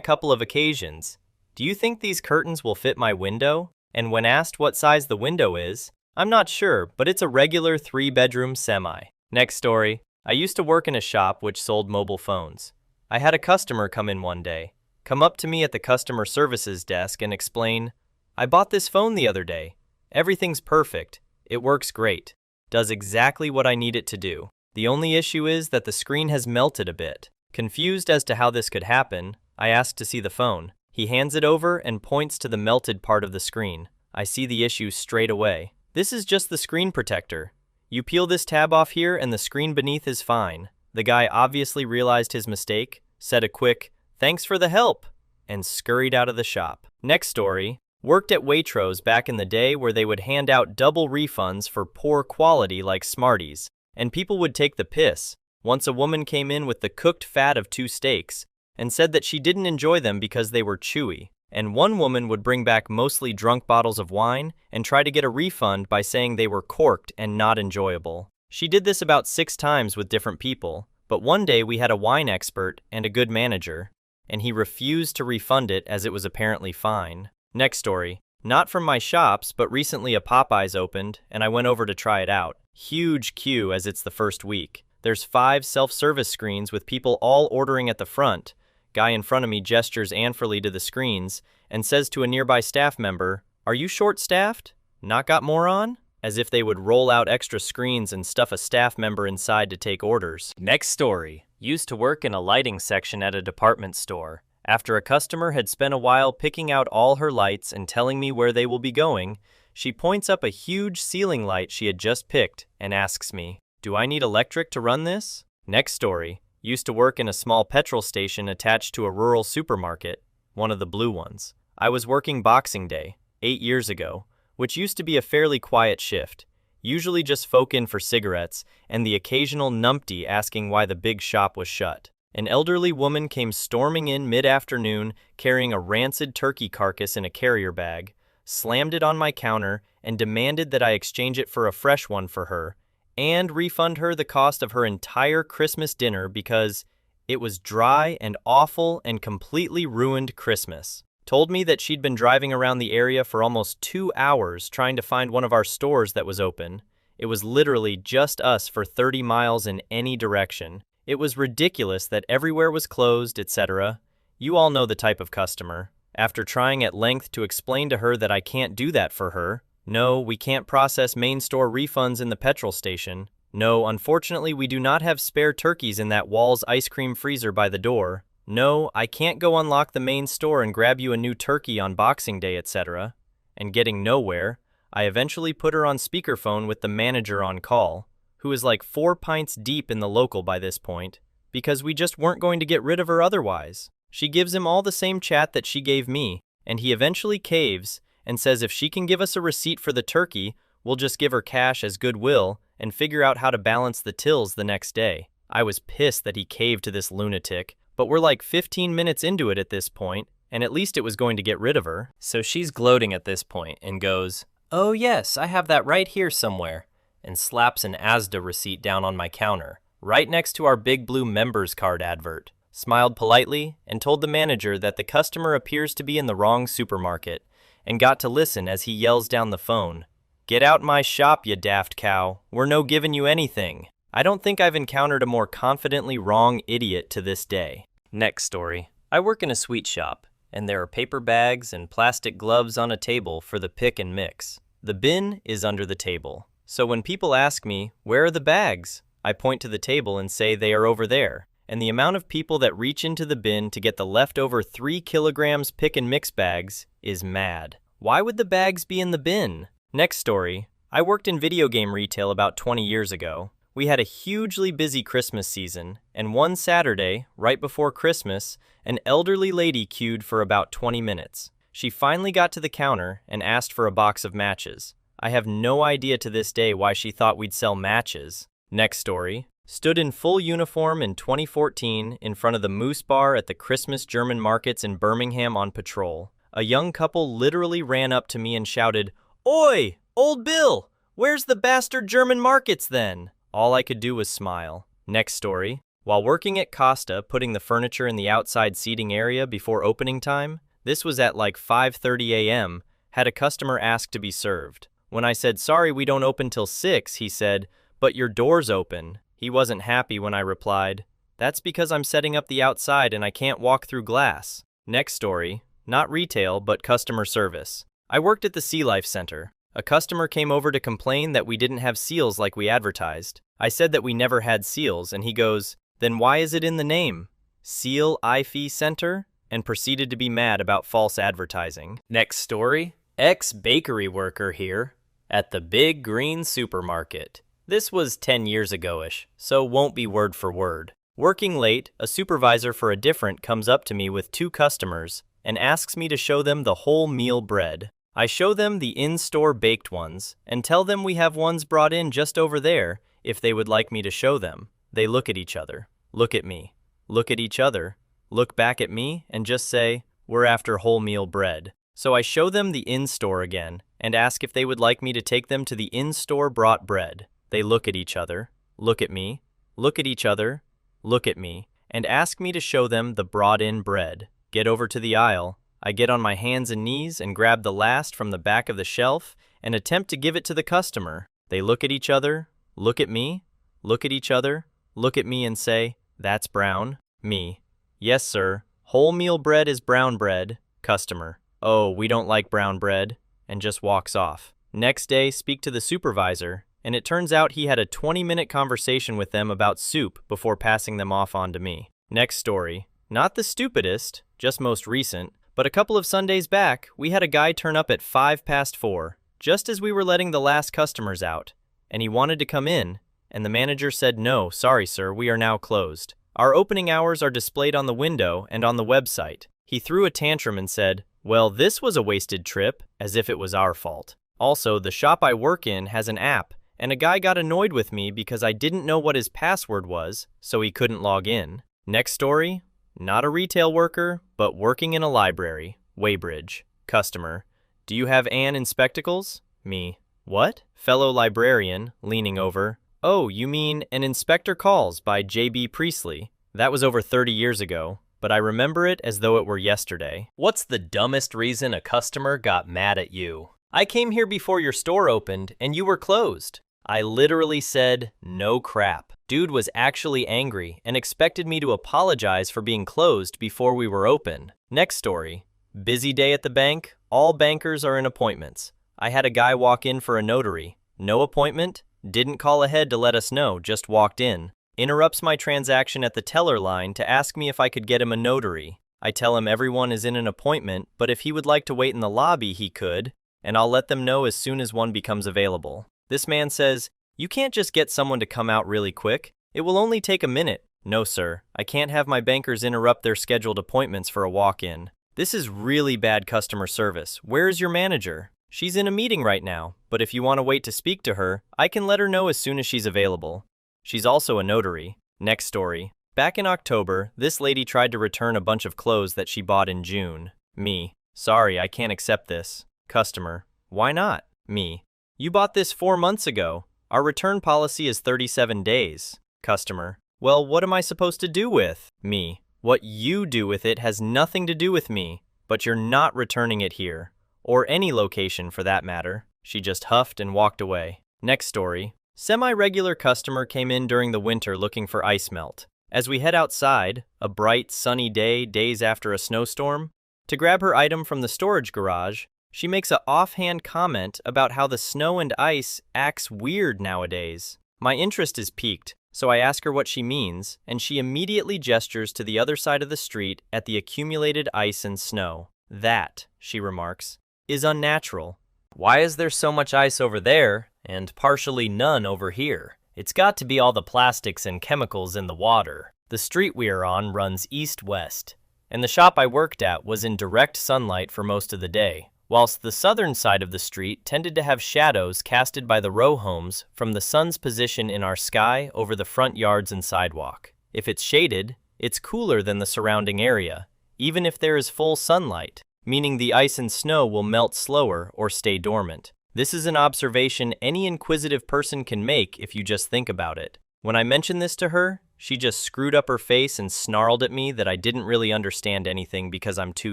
couple of occasions, "Do you think these curtains will fit my window?" And when asked what size the window is, "I'm not sure, but it's a regular 3-bedroom semi." Next story. I used to work in a shop which sold mobile phones. I had a customer come in one day, come up to me at the customer services desk and explain, "I bought this phone the other day. Everything's perfect. It works great. Does exactly what I need it to do. The only issue is that the screen has melted a bit." Confused as to how this could happen, I asked to see the phone. He hands it over and points to the melted part of the screen. I see the issue straight away. "This is just the screen protector. You peel this tab off here and the screen beneath is fine." The guy obviously realized his mistake, said a quick, "Thanks for the help," and scurried out of the shop. Next story. Worked at Waitrose back in the day where they would hand out double refunds for poor quality like Smarties, and people would take the piss. Once a woman came in with the cooked fat of 2 steaks and said that she didn't enjoy them because they were chewy. And one woman would bring back mostly drunk bottles of wine and try to get a refund by saying they were corked and not enjoyable. She did this about 6 times with different people, but one day we had a wine expert and a good manager, and he refused to refund it as it was apparently fine. Next story. Not from my shops, but recently a Popeyes opened, and I went over to try it out. Huge queue as it's the first week. There's 5 self-service screens with people all ordering at the front. Guy in front of me gestures anfully to the screens and says to a nearby staff member, "Are you short-staffed? Not got more on?" As if they would roll out extra screens and stuff a staff member inside to take orders. Next story. Used to work in a lighting section at a department store. After a customer had spent a while picking out all her lights and telling me where they will be going, she points up a huge ceiling light she had just picked and asks me, "Do I need electric to run this?" Next story. Used to work in a small petrol station attached to a rural supermarket, one of the blue ones. I was working Boxing Day, 8 years ago, which used to be a fairly quiet shift, usually just folk in for cigarettes and the occasional numpty asking why the big shop was shut. An elderly woman came storming in mid-afternoon carrying a rancid turkey carcass in a carrier bag, slammed it on my counter, and demanded that I exchange it for a fresh one for her, and refund her the cost of her entire Christmas dinner because it was dry and awful and completely ruined Christmas. Told me that she'd been driving around the area for almost 2 hours trying to find one of our stores that was open. It was literally just us for 30 miles in any direction. It was ridiculous that everywhere was closed, etc. You all know the type of customer. After trying at length to explain to her that I can't do that for her, no, we can't process main store refunds in the petrol station. No, unfortunately, we do not have spare turkeys in that Wall's ice cream freezer by the door. No, I can't go unlock the main store and grab you a new turkey on Boxing Day, etc. And getting nowhere, I eventually put her on speakerphone with the manager on call, who is like 4 pints deep in the local by this point, because we just weren't going to get rid of her otherwise. She gives him all the same chat that she gave me, and he eventually caves and says if she can give us a receipt for the turkey, we'll just give her cash as goodwill and figure out how to balance the tills the next day. I was pissed that he caved to this lunatic, but we're like 15 minutes into it at this point, and at least it was going to get rid of her. So she's gloating at this point and goes, "Oh yes, I have that right here somewhere," and slaps an Asda receipt down on my counter, right next to our big blue members card advert. Smiled politely and told the manager that the customer appears to be in the wrong supermarket, and got to listen as he yells down the phone, "Get out my shop, you daft cow. We're no giving you anything." I don't think I've encountered a more confidently wrong idiot to this day. Next story. I work in a sweet shop, and there are paper bags and plastic gloves on a table for the pick and mix. The bin is under the table. So when people ask me, "Where are the bags?" I point to the table and say they are over there. And the amount of people that reach into the bin to get the leftover 3 kilograms pick and mix bags is mad. Why would the bags be in the bin? Next story. I worked in video game retail about 20 years ago. We had a hugely busy Christmas season, and one Saturday, right before Christmas, an elderly lady queued for about 20 minutes. She finally got to the counter and asked for a box of matches. I have no idea to this day why she thought we'd sell matches. Next story. Stood in full uniform in 2014 in front of the Moose Bar at the Christmas German markets in Birmingham on patrol. A young couple literally ran up to me and shouted, "Oi, old Bill, where's the bastard German markets then?" All I could do was smile. Next story. While working at Costa putting the furniture in the outside seating area before opening time, this was at like 5:30 a.m., had a customer ask to be served. When I said, "Sorry, we don't open till 6, he said, "But your door's open." He wasn't happy when I replied, "That's because I'm setting up the outside and I can't walk through glass." Next story. Not retail, but customer service. I worked at the Sea Life Center. A customer came over to complain that we didn't have seals like we advertised. I said that we never had seals, and he goes, "Then why is it in the name? Seal IFE Center?" and proceeded to be mad about false advertising. Next story. Ex-bakery worker here at the Big Green Supermarket. This was 10 years ago-ish, so won't be word for word. Working late, a supervisor for a different comes up to me with 2 customers and asks me to show them the whole meal bread. I show them the in-store baked ones and tell them we have ones brought in just over there if they would like me to show them. They look at each other, look at me, look at each other, look back at me, and just say, "We're after wholemeal bread." So I show them the in-store again and ask if they would like me to take them to the in-store brought bread. They look at each other, look at me, look at each other, look at me, and ask me to show them the brought-in bread. Get over to the aisle. I get on my hands and knees and grab the last from the back of the shelf and attempt to give it to the customer. They look at each other, look at me, look at each other, look at me and say, "That's brown." Me. "Yes, sir. Wholemeal bread is brown bread." Customer. "Oh, we don't like brown bread," and just walks off. Next day, speak to the supervisor, and it turns out he had a 20-minute conversation with them about soup before passing them off on to me. Next story. Not the stupidest, just most recent, but a couple of Sundays back, we had a guy turn up at 4:05, just as we were letting the last customers out, and he wanted to come in, and the manager said, "No, sorry sir, we are now closed. Our opening hours are displayed on the window and on the website." He threw a tantrum and said, "Well, this was a wasted trip," as if it was our fault. Also, the shop I work in has an app, and a guy got annoyed with me because I didn't know what his password was, so he couldn't log in. Next story. Not a retail worker, but working in a library. Weybridge. Customer. "Do you have Anne in spectacles?" Me. "What?" Fellow librarian, leaning over. "Oh, you mean An Inspector Calls by J.B. Priestley. That was over 30 years ago, but I remember it as though it were yesterday." What's the dumbest reason a customer got mad at you? "I came here before your store opened, and you were closed." I literally said, "No crap." Dude was actually angry and expected me to apologize for being closed before we were open. Next story. Busy day at the bank. All bankers are in appointments. I had a guy walk in for a notary. No appointment. Didn't call ahead to let us know, just walked in. Interrupts my transaction at the teller line to ask me if I could get him a notary. I tell him everyone is in an appointment, but if he would like to wait in the lobby, he could, and I'll let them know as soon as one becomes available. This man says, "You can't just get someone to come out really quick. It will only take a minute." No, sir. I can't have my bankers interrupt their scheduled appointments for a walk-in. This is really bad customer service. Where is your manager? She's in a meeting right now, but if you want to wait to speak to her, I can let her know as soon as she's available. She's also a notary. Next story. Back in October, this lady tried to return a bunch of clothes that she bought in June. Me. "Sorry, I can't accept this." Customer. "Why not?" Me. "You bought this 4 months ago. Our return policy is 37 days. Customer. "Well, what am I supposed to do with?" Me. "What you do with it has nothing to do with me, but you're not returning it here, or any location for that matter." She just huffed and walked away. Next story. Semi-regular customer came in during the winter looking for ice melt. As we head outside, a bright, sunny day days after a snowstorm, to grab her item from the storage garage, she makes an offhand comment about how the snow and ice acts weird nowadays. My interest is piqued, so I ask her what she means, and she immediately gestures to the other side of the street at the accumulated ice and snow. "That," she remarks, is unnatural. Why is there so much ice over there and partially none over here? It's got to be all the plastics and chemicals in the water. The street we are on runs east-west, and the shop I worked at was in direct sunlight for most of the day, whilst the southern side of the street tended to have shadows casted by the row homes from the sun's position in our sky over the front yards and sidewalk. If it's shaded, it's cooler than the surrounding area, even if there is full sunlight, meaning the ice and snow will melt slower or stay dormant. This is an observation any inquisitive person can make if you just think about it. When I mentioned this to her, she just screwed up her face and snarled at me that I didn't really understand anything because I'm too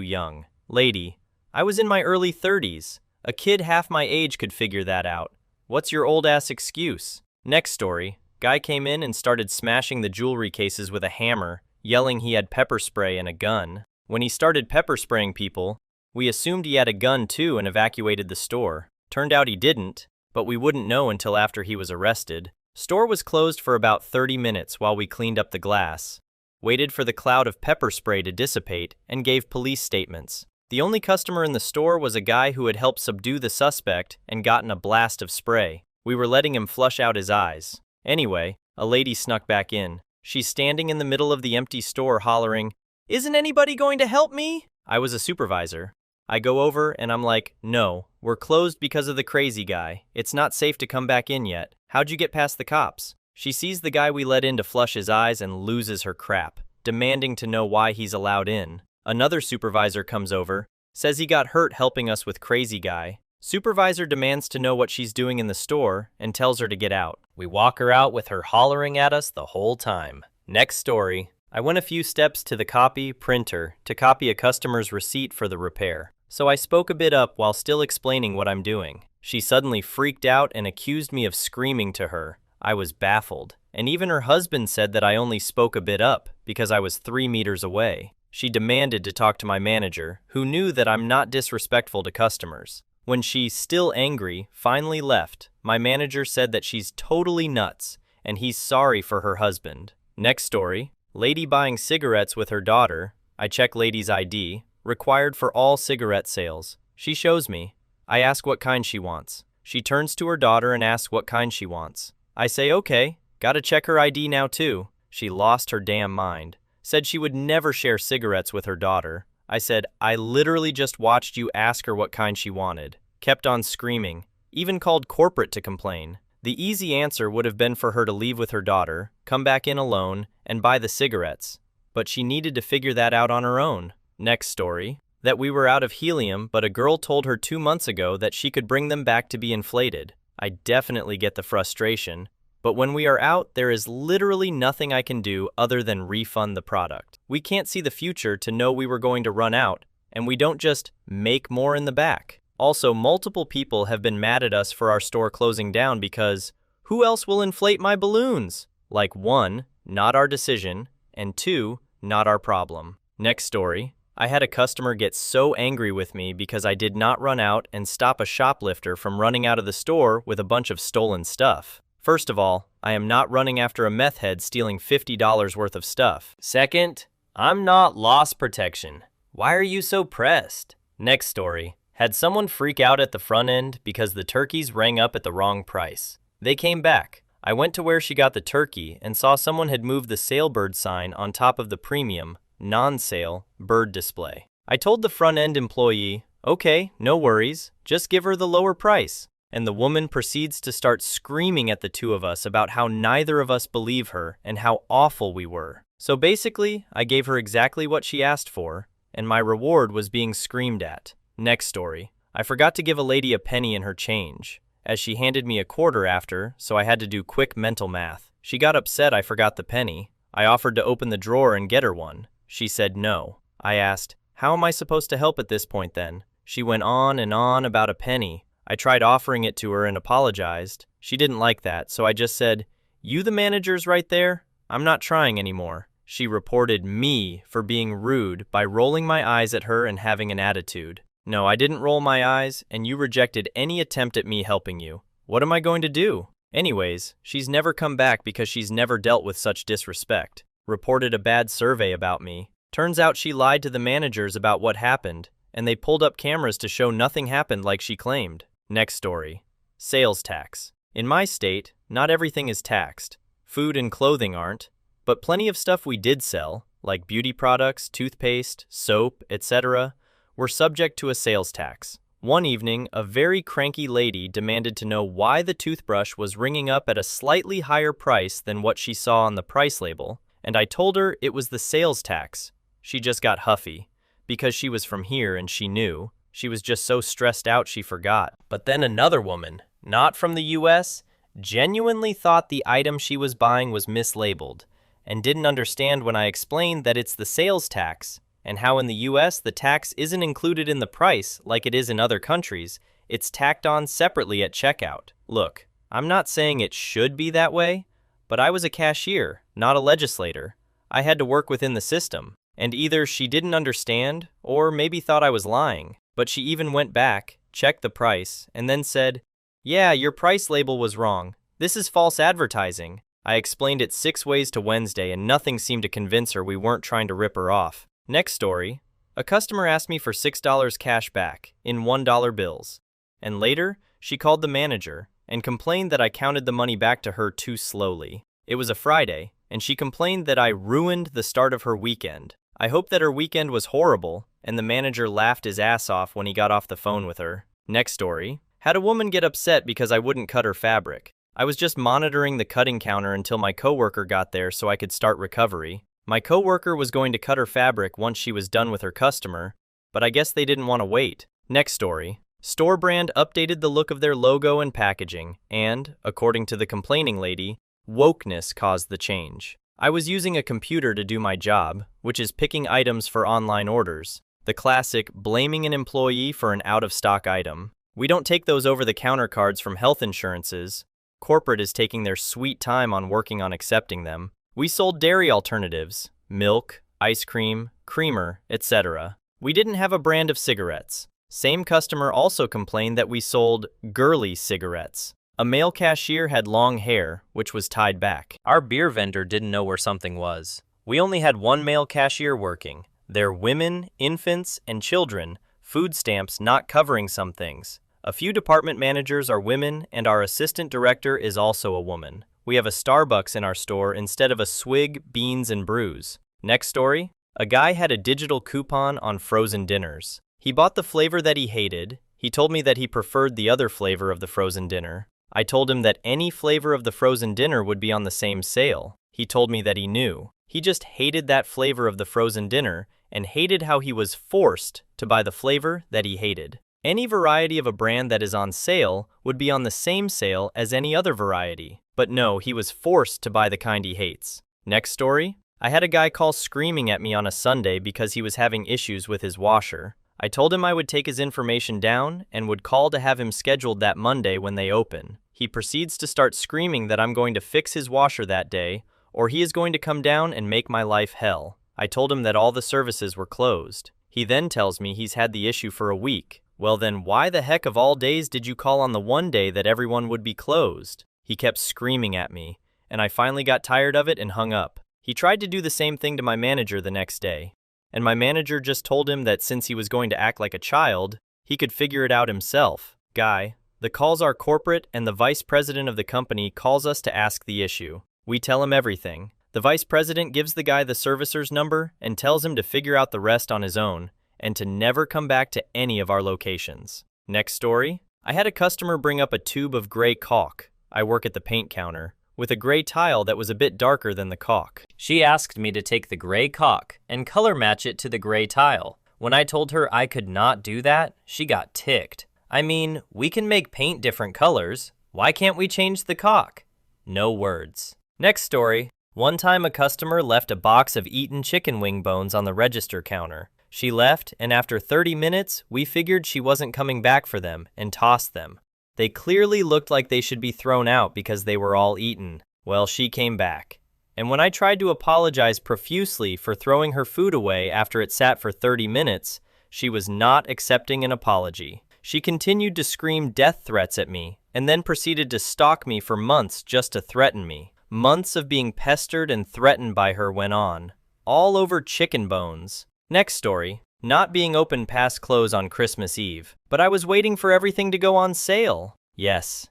young. Lady, I was in my early 30s. A kid half my age could figure that out. What's your old-ass excuse? Next story. Guy came in and started smashing the jewelry cases with a hammer, yelling he had pepper spray and a gun. When he started pepper spraying people, we assumed he had a gun too and evacuated the store. Turned out he didn't, but we wouldn't know until after he was arrested. Store was closed for about 30 minutes while we cleaned up the glass, waited for the cloud of pepper spray to dissipate, and gave police statements. The only customer in the store was a guy who had helped subdue the suspect and gotten a blast of spray. We were letting him flush out his eyes. Anyway, a lady snuck back in. She's standing in the middle of the empty store hollering, "Isn't anybody going to help me?" I was a supervisor. I go over and I'm like, "No, we're closed because of the crazy guy. It's not safe to come back in yet. How'd you get past the cops?" She sees the guy we let in to flush his eyes and loses her crap, demanding to know why he's allowed in. Another supervisor comes over, says he got hurt helping us with crazy guy. Supervisor demands to know what she's doing in the store and tells her to get out. We walk her out with her hollering at us the whole time. Next story. I went a few steps to the copy printer to copy a customer's receipt for the repair. So I spoke a bit up while still explaining what I'm doing. She suddenly freaked out and accused me of screaming to her. I was baffled, and even her husband said that I only spoke a bit up because I was 3 meters away. She demanded to talk to my manager, who knew that I'm not disrespectful to customers. When she, still angry, finally left, my manager said that she's totally nuts and he's sorry for her husband. Next story. Lady buying cigarettes with her daughter. I check lady's ID. Required for all cigarette sales. She shows me. I ask what kind she wants. She turns to her daughter and asks what kind she wants. I say, okay, gotta check her ID now too. She lost her damn mind. Said she would never share cigarettes with her daughter. I said, I literally just watched you ask her what kind she wanted. Kept on screaming. Even called corporate to complain. The easy answer would have been for her to leave with her daughter, come back in alone, and buy the cigarettes. But she needed to figure that out on her own. Next story. That we were out of helium, but a girl told her 2 months ago that she could bring them back to be inflated. I definitely get the frustration. But when we are out, there is literally nothing I can do other than refund the product. We can't see the future to know we were going to run out, and we don't just make more in the back. Also, multiple people have been mad at us for our store closing down because who else will inflate my balloons? Like 1, not our decision, and 2, not our problem. Next story. I had a customer get so angry with me because I did not run out and stop a shoplifter from running out of the store with a bunch of stolen stuff. First of all, I am not running after a meth head stealing $50 worth of stuff. Second, I'm not loss protection. Why are you so pressed? Next story. Had someone freak out at the front end because the turkeys rang up at the wrong price. They came back. I went to where she got the turkey and saw someone had moved the sale bird sign on top of the premium, non-sale bird display. I told the front-end employee, okay, no worries, just give her the lower price. And the woman proceeds to start screaming at the two of us about how neither of us believe her and how awful we were. So basically, I gave her exactly what she asked for, and my reward was being screamed at. Next story. I forgot to give a lady a penny in her change, as she handed me a quarter after, so I had to do quick mental math. She got upset I forgot the penny. I offered to open the drawer and get her one. She said no. I asked, how am I supposed to help at this point then? She went on and on about a penny. I tried offering it to her and apologized. She didn't like that, so I just said, you the manager's right there? I'm not trying anymore. She reported me for being rude by rolling my eyes at her and having an attitude. No, I didn't roll my eyes, and you rejected any attempt at me helping you. What am I going to do? Anyways, she's never come back because she's never dealt with such disrespect. Reported a bad survey about me. Turns out she lied to the managers about what happened, and they pulled up cameras to show nothing happened like she claimed. Next story. Sales tax. In my state, not everything is taxed. Food and clothing aren't, but plenty of stuff we did sell, like beauty products, toothpaste, soap, etc., were subject to a sales tax. One evening, a very cranky lady demanded to know why the toothbrush was ringing up at a slightly higher price than what she saw on the price label, and I told her it was the sales tax. She just got huffy, because she was from here and she knew. She was just so stressed out she forgot. But then another woman, not from the US, genuinely thought the item she was buying was mislabeled, and didn't understand when I explained that it's the sales tax, and how in the US the tax isn't included in the price like it is in other countries, it's tacked on separately at checkout. Look, I'm not saying it should be that way, but I was a cashier, not a legislator. I had to work within the system, and either she didn't understand, or maybe thought I was lying, but she even went back, checked the price, and then said, "Yeah, your price label was wrong. This is false advertising." I explained it 6 ways to Wednesday and nothing seemed to convince her we weren't trying to rip her off. Next story. A customer asked me for $6 cash back in $1 bills. And later, she called the manager and complained that I counted the money back to her too slowly. It was a Friday, and she complained that I ruined the start of her weekend. I hope that her weekend was horrible, and the manager laughed his ass off when he got off the phone with her. Next story. Had a woman get upset because I wouldn't cut her fabric. I was just monitoring the cutting counter until my coworker got there so I could start recovery. My coworker was going to cut her fabric once she was done with her customer, but I guess they didn't want to wait. Next story. Store brand updated the look of their logo and packaging, and, according to the complaining lady, wokeness caused the change. I was using a computer to do my job, which is picking items for online orders. The classic blaming an employee for an out-of-stock item. We don't take those over-the-counter cards from health insurances. Corporate is taking their sweet time on working on accepting them. We sold dairy alternatives, milk, ice cream, creamer, etc. We didn't have a brand of cigarettes. Same customer also complained that we sold girly cigarettes. A male cashier had long hair, which was tied back. Our beer vendor didn't know where something was. We only had one male cashier working. They're women, infants, and children, food stamps not covering some things. A few department managers are women, and our assistant director is also a woman. We have a Starbucks in our store instead of a Swig, Beans, and Brews. Next story. A guy had a digital coupon on frozen dinners. He bought the flavor that he hated. He told me that he preferred the other flavor of the frozen dinner. I told him that any flavor of the frozen dinner would be on the same sale. He told me that he knew. He just hated that flavor of the frozen dinner and hated how he was forced to buy the flavor that he hated. Any variety of a brand that is on sale would be on the same sale as any other variety. But no, he was forced to buy the kind he hates. Next story. I had a guy call screaming at me on a Sunday because he was having issues with his washer. I told him I would take his information down and would call to have him scheduled that Monday when they open. He proceeds to start screaming that I'm going to fix his washer that day, or he is going to come down and make my life hell. I told him that all the services were closed. He then tells me he's had the issue for a week. Well then, why the heck of all days did you call on the one day that everyone would be closed? He kept screaming at me, and I finally got tired of it and hung up. He tried to do the same thing to my manager the next day, and my manager just told him that since he was going to act like a child, he could figure it out himself. Guy, the calls are corporate and the vice president of the company calls us to ask the issue. We tell him everything. The vice president gives the guy the servicer's number and tells him to figure out the rest on his own, and to never come back to any of our locations. Next story. I had a customer bring up a tube of gray caulk. I work at the paint counter, with a gray tile that was a bit darker than the caulk. She asked me to take the gray caulk and color match it to the gray tile. When I told her I could not do that, she got ticked. I mean, we can make paint different colors. Why can't we change the caulk? No words. Next story. One time a customer left a box of eaten chicken wing bones on the register counter. She left, and after 30 minutes, we figured she wasn't coming back for them and tossed them. They clearly looked like they should be thrown out because they were all eaten. Well, she came back. And when I tried to apologize profusely for throwing her food away after it sat for 30 minutes, she was not accepting an apology. She continued to scream death threats at me, and then proceeded to stalk me for months just to threaten me. Months of being pestered and threatened by her went on, all over chicken bones. Next story. Not being open past close on Christmas Eve. But I was waiting for everything to go on sale. Yes,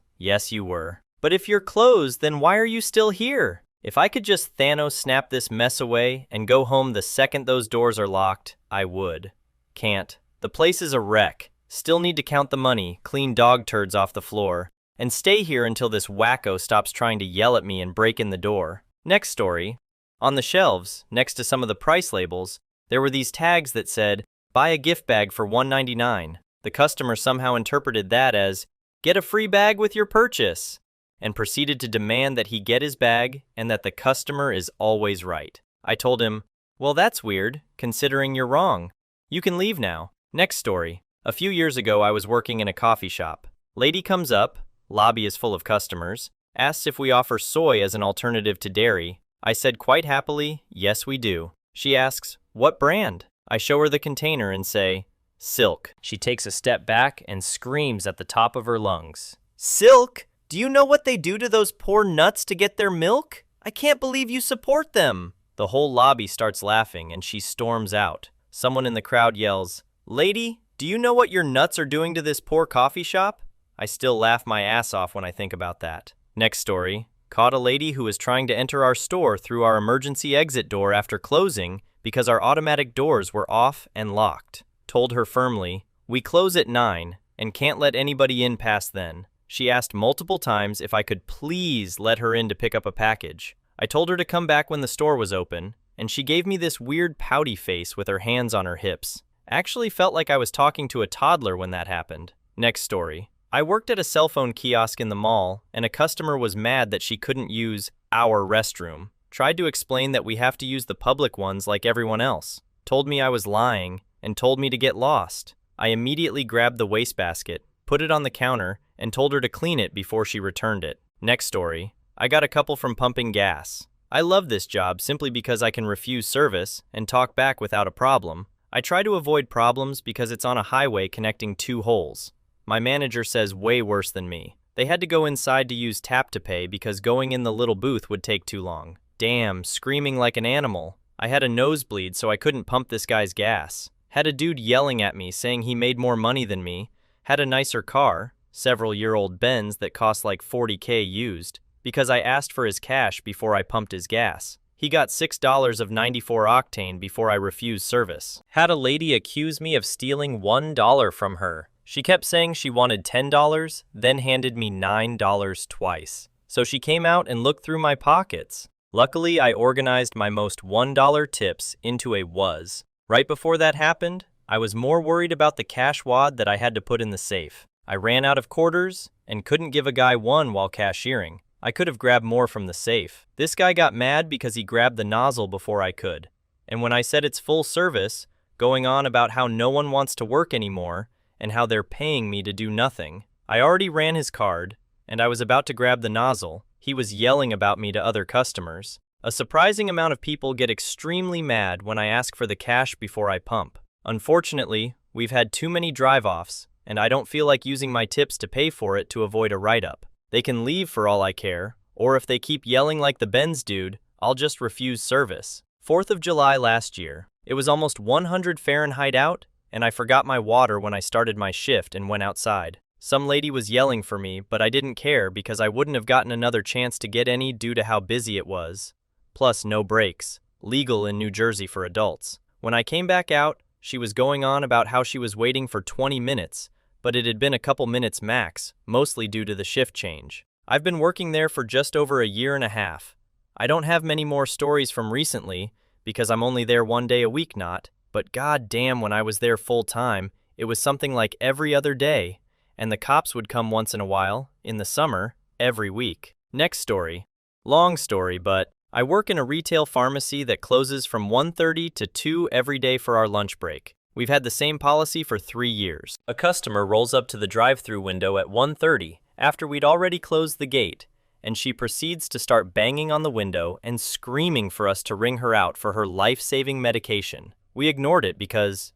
you were. But if you're closed, then why are you still here? If I could just Thanos snap this mess away and go home the second those doors are locked, I would. Can't. The place is a wreck. Still need to count the money, clean dog turds off the floor, and stay here until this wacko stops trying to yell at me and break in the door. Next story. On the shelves, next to some of the price labels, there were these tags that said, "Buy a gift bag for $1.99. The customer somehow interpreted that as, "Get a free bag with your purchase," and proceeded to demand that he get his bag and that the customer is always right. I told him, "Well, that's weird, considering you're wrong. You can leave now." Next story. A few years ago, I was working in a coffee shop. Lady comes up, lobby is full of customers, asks if we offer soy as an alternative to dairy. I said quite happily, "Yes, we do." She asks, "What brand?" I show her the container and say, "Silk." She takes a step back and screams at the top of her lungs, "Silk? Do you know what they do to those poor nuts to get their milk? I can't believe you support them." The whole lobby starts laughing and she storms out. Someone in the crowd yells, "Lady, do you know what your nuts are doing to this poor coffee shop?" I still laugh my ass off when I think about that. Next story. Caught a lady who was trying to enter our store through our emergency exit door after closing because our automatic doors were off and locked. Told her firmly, "We close at 9 and can't let anybody in past then." She asked multiple times if I could please let her in to pick up a package. I told her to come back when the store was open, and she gave me this weird pouty face with her hands on her hips. Actually felt like I was talking to a toddler when that happened. Next story. I worked at a cell phone kiosk in the mall, and a customer was mad that she couldn't use our restroom. Tried to explain that we have to use the public ones like everyone else. Told me I was lying, and told me to get lost. I immediately grabbed the wastebasket, put it on the counter, and told her to clean it before she returned it. Next story. I got a couple from pumping gas. I love this job simply because I can refuse service and talk back without a problem. I try to avoid problems because it's on a highway connecting two holes. My manager says way worse than me. They had to go inside to use tap to pay because going in the little booth would take too long. Damn, screaming like an animal. I had a nosebleed so I couldn't pump this guy's gas. Had a dude yelling at me saying he made more money than me. Had a nicer car, several-year-old Benz that cost like $40K used, because I asked for his cash before I pumped his gas. He got $6 of 94 octane before I refused service. Had a lady accuse me of stealing $1 from her. She kept saying she wanted $10, then handed me $9 twice. So she came out and looked through my pockets. Luckily, I organized my most $1 tips into a was. Right before that happened, I was more worried about the cash wad that I had to put in the safe. I ran out of quarters and couldn't give a guy one while cashiering. I could have grabbed more from the safe. This guy got mad because he grabbed the nozzle before I could. And when I said it's full service, going on about how no one wants to work anymore and how they're paying me to do nothing, I already ran his card, and I was about to grab the nozzle. He was yelling about me to other customers. A surprising amount of people get extremely mad when I ask for the cash before I pump. Unfortunately, we've had too many drive-offs, and I don't feel like using my tips to pay for it to avoid a write-up. They can leave for all I care, or if they keep yelling like the Benz dude, I'll just refuse service. 4th of July last year. It was almost 100 Fahrenheit out, and I forgot my water when I started my shift and went outside. Some lady was yelling for me, but I didn't care because I wouldn't have gotten another chance to get any due to how busy it was. Plus, no breaks. Legal in New Jersey for adults. When I came back out, she was going on about how she was waiting for 20 minutes, but it had been a couple minutes max, mostly due to the shift change. I've been working there for just over a year and a half. I don't have many more stories from recently, because I'm only there one day a week but god damn when I was there full time, it was something like every other day, and the cops would come once in a while, in the summer, every week. Next story. Long story, but I work in a retail pharmacy that closes from 1:30 to 2 every day for our lunch break. We've had the same policy for 3 years. A customer rolls up to the drive-thru window at 1:30 after we'd already closed the gate, and she proceeds to start banging on the window and screaming for us to ring her out for her life-saving medication. We ignored it because,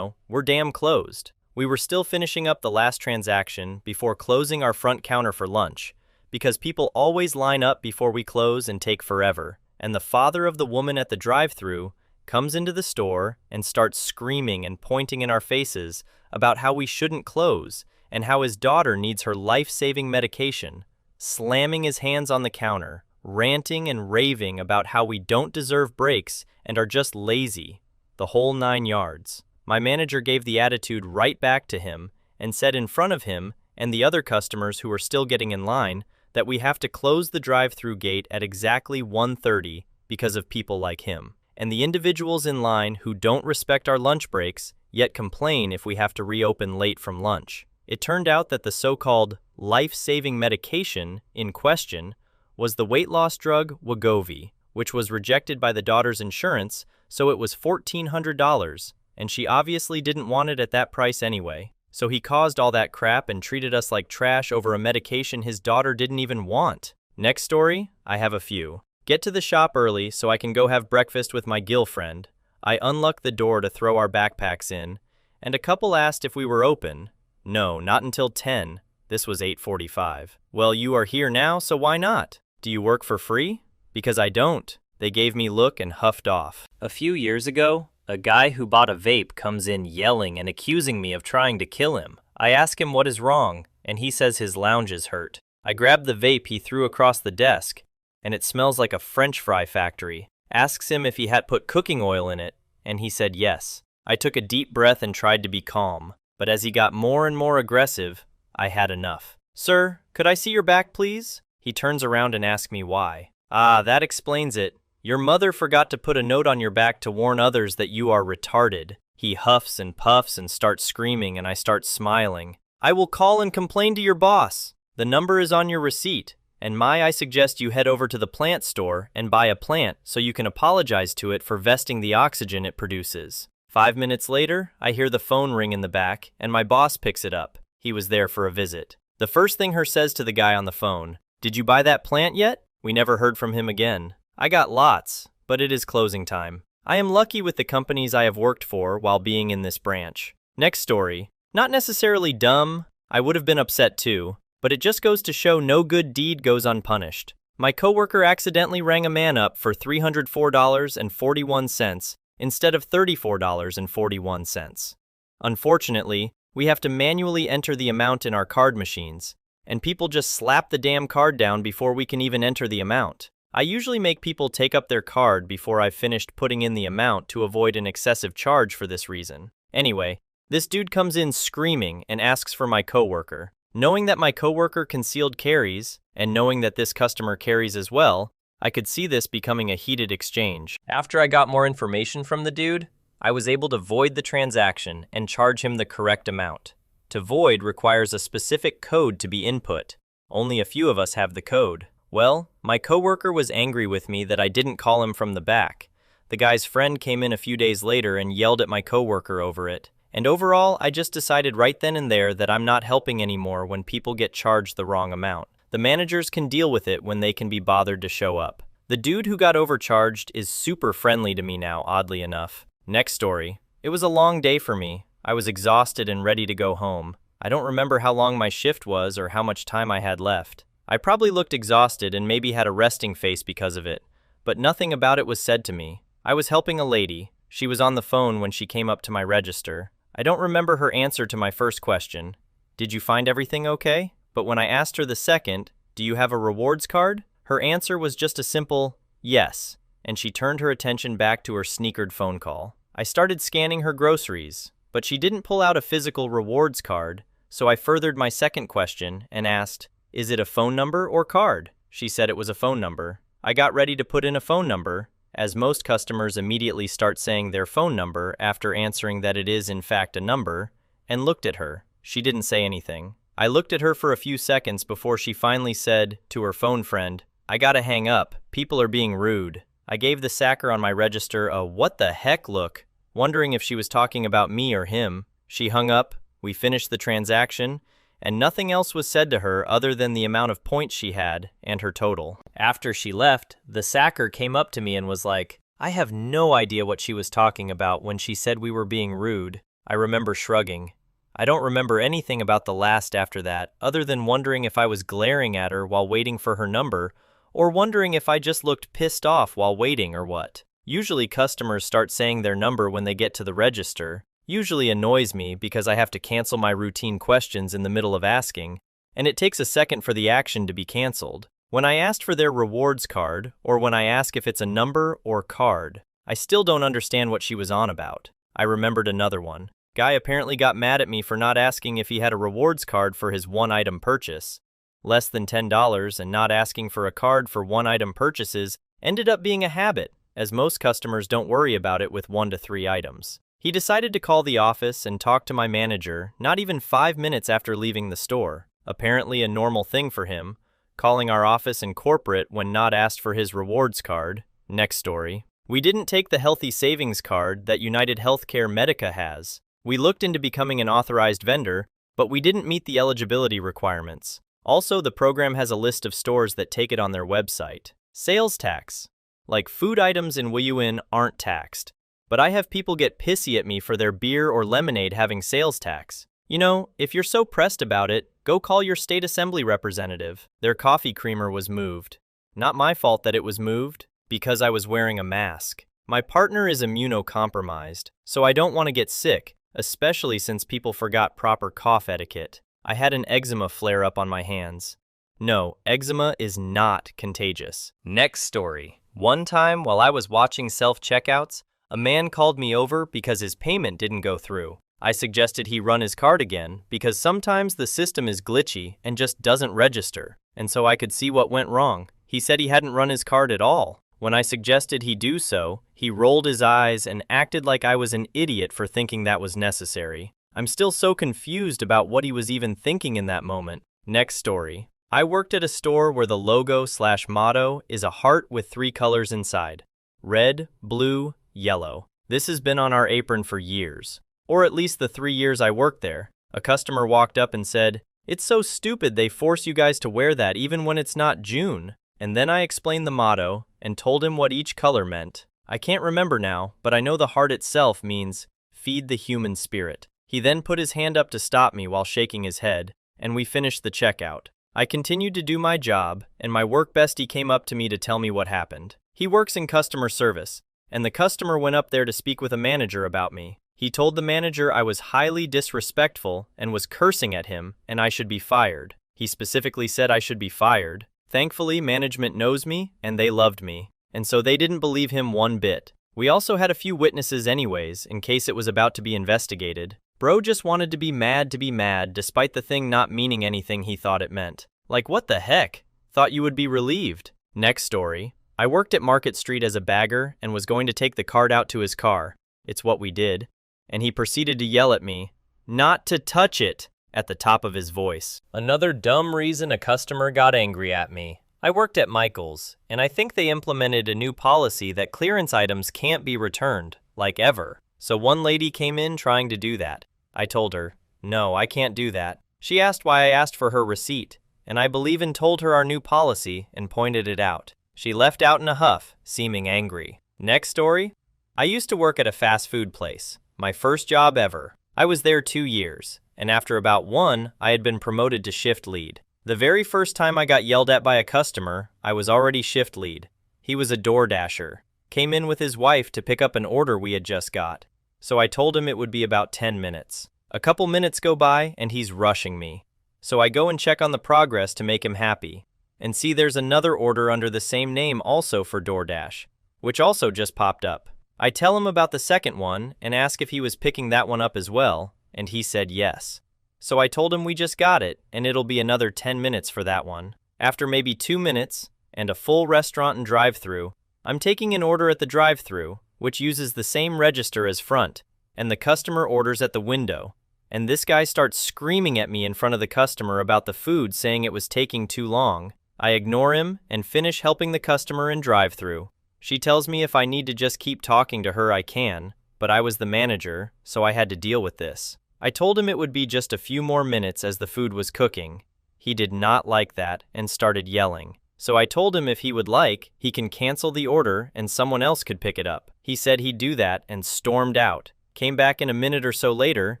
we're damn closed. We were still finishing up the last transaction before closing our front counter for lunch, because people always line up before we close and take forever, and the father of the woman at the drive-thru comes into the store and starts screaming and pointing in our faces about how we shouldn't close and how his daughter needs her life-saving medication, slamming his hands on the counter, ranting and raving about how we don't deserve breaks and are just lazy, the whole 9 yards. My manager gave the attitude right back to him and said in front of him and the other customers who were still getting in line that we have to close the drive-through gate at exactly 1:30 because of people like him, and the individuals in line who don't respect our lunch breaks yet complain if we have to reopen late from lunch. It turned out that the so-called life-saving medication in question was the weight loss drug Wegovy, which was rejected by the daughter's insurance, so it was $1,400, and she obviously didn't want it at that price anyway. So he caused all that crap and treated us like trash over a medication his daughter didn't even want. Next story, I have a few. Get to the shop early so I can go have breakfast with my girlfriend. I unlocked the door to throw our backpacks in, and a couple asked if we were open. No, not until 10. This was 8:45. Well, you are here now, so why not? Do you work for free? Because I don't. They gave me a look and huffed off. A few years ago, a guy who bought a vape comes in yelling and accusing me of trying to kill him. I ask him what is wrong, and he says his lounge is hurt. I grab the vape he threw across the desk, and it smells like a French fry factory. Asks him if he had put cooking oil in it, and he said yes. I took a deep breath and tried to be calm, but as he got more and more aggressive, I had enough. Sir, could I see your back, please? He turns around and asks me why. Ah, that explains it. Your mother forgot to put a note on your back to warn others that you are retarded. He huffs and puffs and starts screaming, and I start smiling. I will call and complain to your boss. The number is on your receipt, and I suggest you head over to the plant store and buy a plant so you can apologize to it for vesting the oxygen it produces. 5 minutes later, I hear the phone ring in the back, and my boss picks it up. He was there for a visit. The first thing her says to the guy on the phone, "Did you buy that plant yet?" We never heard from him again. I got lots, but it is closing time. I am lucky with the companies I have worked for while being in this branch. Next story. Not necessarily dumb, I would have been upset too, but it just goes to show no good deed goes unpunished. My coworker accidentally rang a man up for $304.41 instead of $34.41. Unfortunately, we have to manually enter the amount in our card machines, and people just slap the damn card down before we can even enter the amount. I usually make people take up their card before I've finished putting in the amount to avoid an excessive charge for this reason. Anyway, this dude comes in screaming and asks for my coworker. Knowing that my coworker concealed carries, and knowing that this customer carries as well, I could see this becoming a heated exchange. After I got more information from the dude, I was able to void the transaction and charge him the correct amount. To void requires a specific code to be input. Only a few of us have the code. Well, my coworker was angry with me that I didn't call him from the back. The guy's friend came in a few days later and yelled at my coworker over it. And overall, I just decided right then and there that I'm not helping anymore when people get charged the wrong amount. The managers can deal with it when they can be bothered to show up. The dude who got overcharged is super friendly to me now, oddly enough. Next story. It was a long day for me. I was exhausted and ready to go home. I don't remember how long my shift was or how much time I had left. I probably looked exhausted and maybe had a resting face because of it, but nothing about it was said to me. I was helping a lady. She was on the phone when she came up to my register. I don't remember her answer to my first question. Did you find everything okay? But when I asked her the second, do you have a rewards card? Her answer was just a simple, yes, and she turned her attention back to her sneakered phone call. I started scanning her groceries, but she didn't pull out a physical rewards card, so I furthered my second question and asked, is it a phone number or card? She said it was a phone number. I got ready to put in a phone number, as most customers immediately start saying their phone number after answering that it is in fact a number, and looked at her. She didn't say anything. I looked at her for a few seconds before she finally said to her phone friend, I gotta hang up, people are being rude. I gave the sacker on my register a what the heck look, wondering if she was talking about me or him. She hung up, we finished the transaction, and nothing else was said to her other than the amount of points she had and her total. After she left, the sacker came up to me and was like, I have no idea what she was talking about when she said we were being rude. I remember shrugging. I don't remember anything about the last after that, other than wondering if I was glaring at her while waiting for her number, or wondering if I just looked pissed off while waiting or what. Usually customers start saying their number when they get to the register, usually annoys me because I have to cancel my routine questions in the middle of asking, and it takes a second for the action to be canceled. When I asked for their rewards card, or when I ask if it's a number or card, I still don't understand what she was on about. I remembered another one. Guy apparently got mad at me for not asking if he had a rewards card for his one-item purchase. Less than $10 and not asking for a card for one-item purchases ended up being a habit, as most customers don't worry about it with 1 to 3 items. He decided to call the office and talk to my manager not even 5 minutes after leaving the store. Apparently a normal thing for him, calling our office and corporate when not asked for his rewards card. Next story. We didn't take the healthy savings card that United Healthcare Medica has. We looked into becoming an authorized vendor, but we didn't meet the eligibility requirements. Also, the program has a list of stores that take it on their website. Sales tax. Like food items in Wiyuin aren't taxed. But I have people get pissy at me for their beer or lemonade having sales tax. You know, if you're so pressed about it, go call your state assembly representative. Their coffee creamer was moved. Not my fault that it was moved, because I was wearing a mask. My partner is immunocompromised, so I don't want to get sick, especially since people forgot proper cough etiquette. I had an eczema flare-up on my hands. No, eczema is not contagious. Next story. One time while I was watching self-checkouts, a man called me over because his payment didn't go through. I suggested he run his card again because sometimes the system is glitchy and just doesn't register, and so I could see what went wrong. He said he hadn't run his card at all. When I suggested he do so, he rolled his eyes and acted like I was an idiot for thinking that was necessary. I'm still so confused about what he was even thinking in that moment. Next story. I worked at a store where the logo/motto is a heart with 3 colors inside. Red, blue, yellow. This has been on our apron for years. Or at least the 3 years I worked there. A customer walked up and said, "It's so stupid they force you guys to wear that even when it's not June." And then I explained the motto and told him what each color meant. I can't remember now, but I know the heart itself means feed the human spirit. He then put his hand up to stop me while shaking his head, and we finished the checkout. I continued to do my job, and my work bestie came up to me to tell me what happened. He works in customer service, and the customer went up there to speak with a manager about me. He told the manager I was highly disrespectful and was cursing at him, and I should be fired. He specifically said I should be fired. Thankfully, management knows me, and they loved me, and so they didn't believe him one bit. We also had a few witnesses anyways, in case it was about to be investigated. Bro just wanted to be mad despite the thing not meaning anything he thought it meant. Like, what the heck? Thought you would be relieved. Next story. I worked at Market Street as a bagger and was going to take the card out to his car. It's what we did. And he proceeded to yell at me, "Not to touch it," at the top of his voice. Another dumb reason a customer got angry at me. I worked at Michael's, and I think they implemented a new policy that clearance items can't be returned, like ever. So one lady came in trying to do that. I told her, "No, I can't do that." She asked why I asked for her receipt, and I believe and told her our new policy and pointed it out. She left out in a huff, seeming angry. Next story. I used to work at a fast food place. My first job ever. I was there 2 years, and after about 1, I had been promoted to shift lead. The very first time I got yelled at by a customer, I was already shift lead. He was a DoorDasher. Came in with his wife to pick up an order we had just got. So I told him it would be about 10 minutes. A couple minutes go by and he's rushing me. So I go and check on the progress to make him happy. And see there's another order under the same name also for DoorDash, which also just popped up. I tell him about the second one and ask if he was picking that one up as well, and he said yes. So I told him we just got it, and it'll be another 10 minutes for that one. After maybe 2 minutes, and a full restaurant and drive-thru, I'm taking an order at the drive-thru, which uses the same register as front, and the customer orders at the window. And this guy starts screaming at me in front of the customer about the food, saying it was taking too long. I ignore him and finish helping the customer in drive-thru. She tells me if I need to just keep talking to her I can, but I was the manager, so I had to deal with this. I told him it would be just a few more minutes as the food was cooking. He did not like that and started yelling. So I told him if he would like, he can cancel the order and someone else could pick it up. He said he'd do that and stormed out. Came back in a minute or so later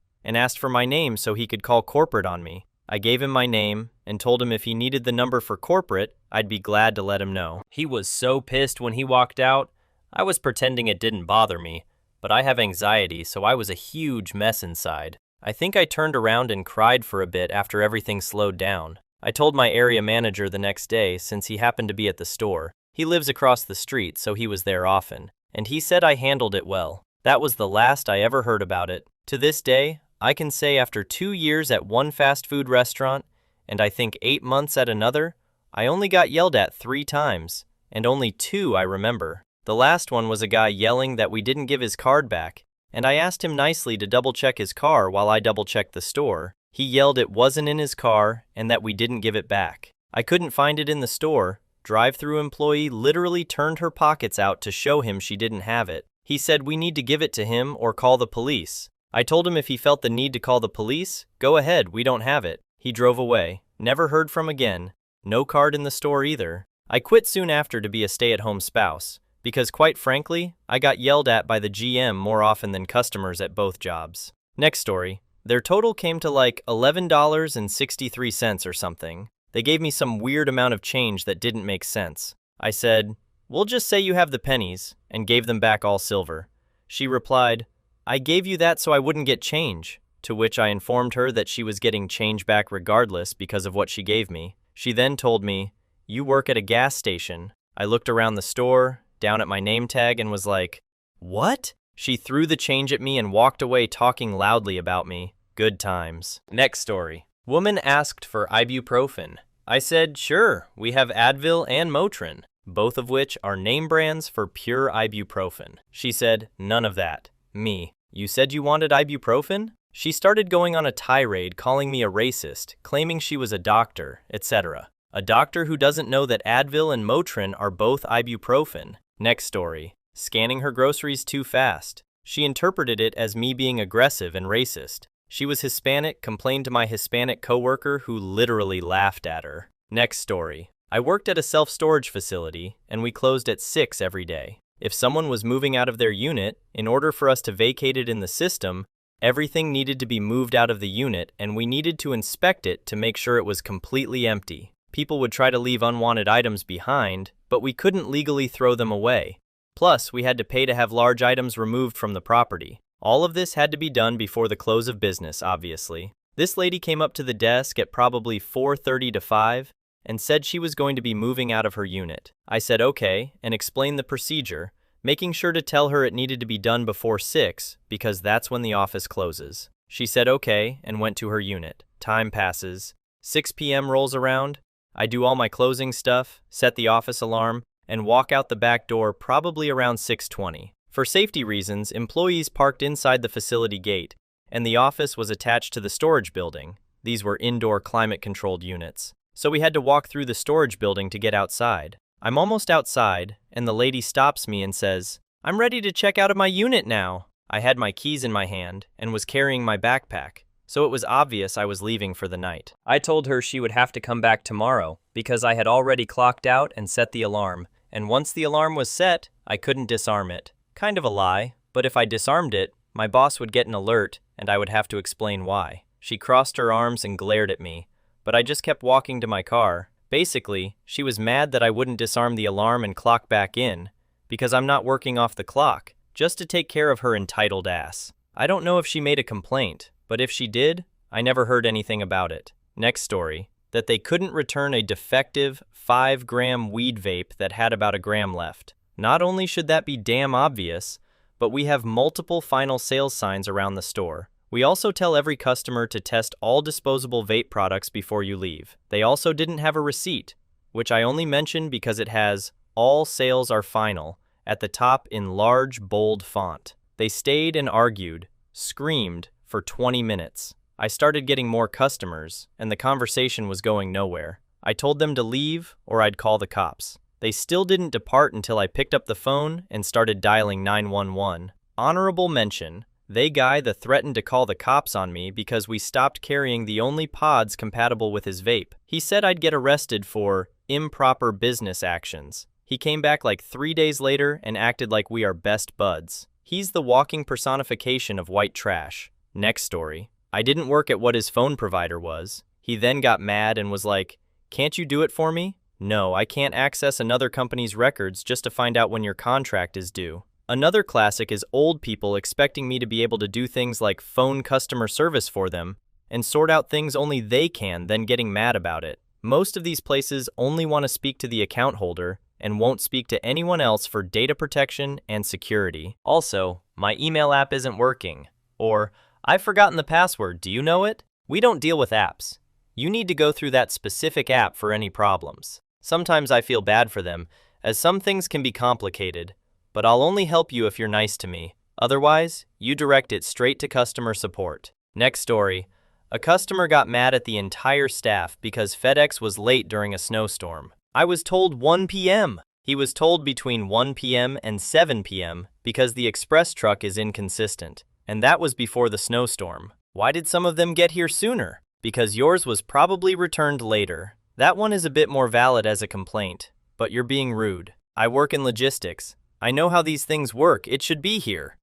and asked for my name so he could call corporate on me. I gave him my name and told him if he needed the number for corporate, I'd be glad to let him know. He was so pissed when he walked out. I was pretending it didn't bother me, but I have anxiety, so I was a huge mess inside. I think I turned around and cried for a bit after everything slowed down. I told my area manager the next day since he happened to be at the store. He lives across the street, so he was there often, and he said I handled it well. That was the last I ever heard about it. To this day, I can say after 2 years at one fast food restaurant, and I think 8 months at another, I only got yelled at 3 times, and only 2 I remember. The last one was a guy yelling that we didn't give his card back, and I asked him nicely to double-check his car while I double-checked the store. He yelled it wasn't in his car and that we didn't give it back. I couldn't find it in the store. Drive-through employee literally turned her pockets out to show him she didn't have it. He said we need to give it to him or call the police. I told him if he felt the need to call the police, go ahead, we don't have it. He drove away. Never heard from again. No card in the store either. I quit soon after to be a stay-at-home spouse, because quite frankly, I got yelled at by the GM more often than customers at both jobs. Next story. Their total came to like $11.63 or something. They gave me some weird amount of change that didn't make sense. I said, "We'll just say you have the pennies," and gave them back all silver. She replied, "I gave you that so I wouldn't get change," to which I informed her that she was getting change back regardless because of what she gave me. She then told me, "You work at a gas station." I looked around the store, down at my name tag, and was like, "What?" She threw the change at me and walked away talking loudly about me. Good times. Next story. Woman asked for ibuprofen. I said, "Sure, we have Advil and Motrin, both of which are name brands for pure ibuprofen." She said, "None of that." Me, "You said you wanted ibuprofen?" She started going on a tirade calling me a racist, claiming she was a doctor, etc. A doctor who doesn't know that Advil and Motrin are both ibuprofen. Next story. Scanning her groceries too fast. She interpreted it as me being aggressive and racist. She was Hispanic, complained to my Hispanic coworker who literally laughed at her. Next story. I worked at a self-storage facility, and we closed at 6 every day. If someone was moving out of their unit, in order for us to vacate it in the system, everything needed to be moved out of the unit, and we needed to inspect it to make sure it was completely empty. People would try to leave unwanted items behind, but we couldn't legally throw them away. Plus, we had to pay to have large items removed from the property. All of this had to be done before the close of business, obviously. This lady came up to the desk at probably 4:30 to 5 and said she was going to be moving out of her unit. I said okay and explained the procedure, making sure to tell her it needed to be done before 6 because that's when the office closes. She said okay and went to her unit. Time passes. 6 p.m. rolls around. I do all my closing stuff, set the office alarm, and walk out the back door probably around 6:20. For safety reasons, employees parked inside the facility gate, and the office was attached to the storage building. These were indoor climate-controlled units. So we had to walk through the storage building to get outside. I'm almost outside, and the lady stops me and says, "I'm ready to check out of my unit now." I had my keys in my hand and was carrying my backpack, so it was obvious I was leaving for the night. I told her she would have to come back tomorrow because I had already clocked out and set the alarm, and once the alarm was set, I couldn't disarm it. Kind of a lie, but if I disarmed it, my boss would get an alert and I would have to explain why. She crossed her arms and glared at me, but I just kept walking to my car. Basically, she was mad that I wouldn't disarm the alarm and clock back in because I'm not working off the clock, just to take care of her entitled ass. I don't know if she made a complaint, but if she did, I never heard anything about it. Next story. That they couldn't return a defective 5-gram weed vape that had about a gram left. Not only should that be damn obvious, but we have multiple final sales signs around the store. We also tell every customer to test all disposable vape products before you leave. They also didn't have a receipt, which I only mention because it has "All sales are final" at the top in large, bold font. They stayed and argued, screamed for 20 minutes. I started getting more customers, and the conversation was going nowhere. I told them to leave or I'd call the cops. They still didn't depart until I picked up the phone and started dialing 911. Honorable mention, they guy that threatened to call the cops on me because we stopped carrying the only pods compatible with his vape. He said I'd get arrested for improper business actions. He came back like 3 days later and acted like we are best buds. He's the walking personification of white trash. Next story. I didn't work at what his phone provider was. He then got mad and was like, "Can't you do it for me?" No, I can't access another company's records just to find out when your contract is due. Another classic is old people expecting me to be able to do things like phone customer service for them and sort out things only they can, then getting mad about it. Most of these places only want to speak to the account holder and won't speak to anyone else for data protection and security. Also, my email app isn't working. Or, I've forgotten the password, do you know it? We don't deal with apps. You need to go through that specific app for any problems. Sometimes I feel bad for them, as some things can be complicated, but I'll only help you if you're nice to me. Otherwise, you direct it straight to customer support. Next story. A customer got mad at the entire staff because FedEx was late during a snowstorm. I was told 1 p.m. He was told between 1 p.m. and 7 p.m. because the express truck is inconsistent, and that was before the snowstorm. Why did some of them get here sooner? Because yours was probably returned later. That one is a bit more valid as a complaint, but you're being rude. I work in logistics. I know how these things work. It should be here.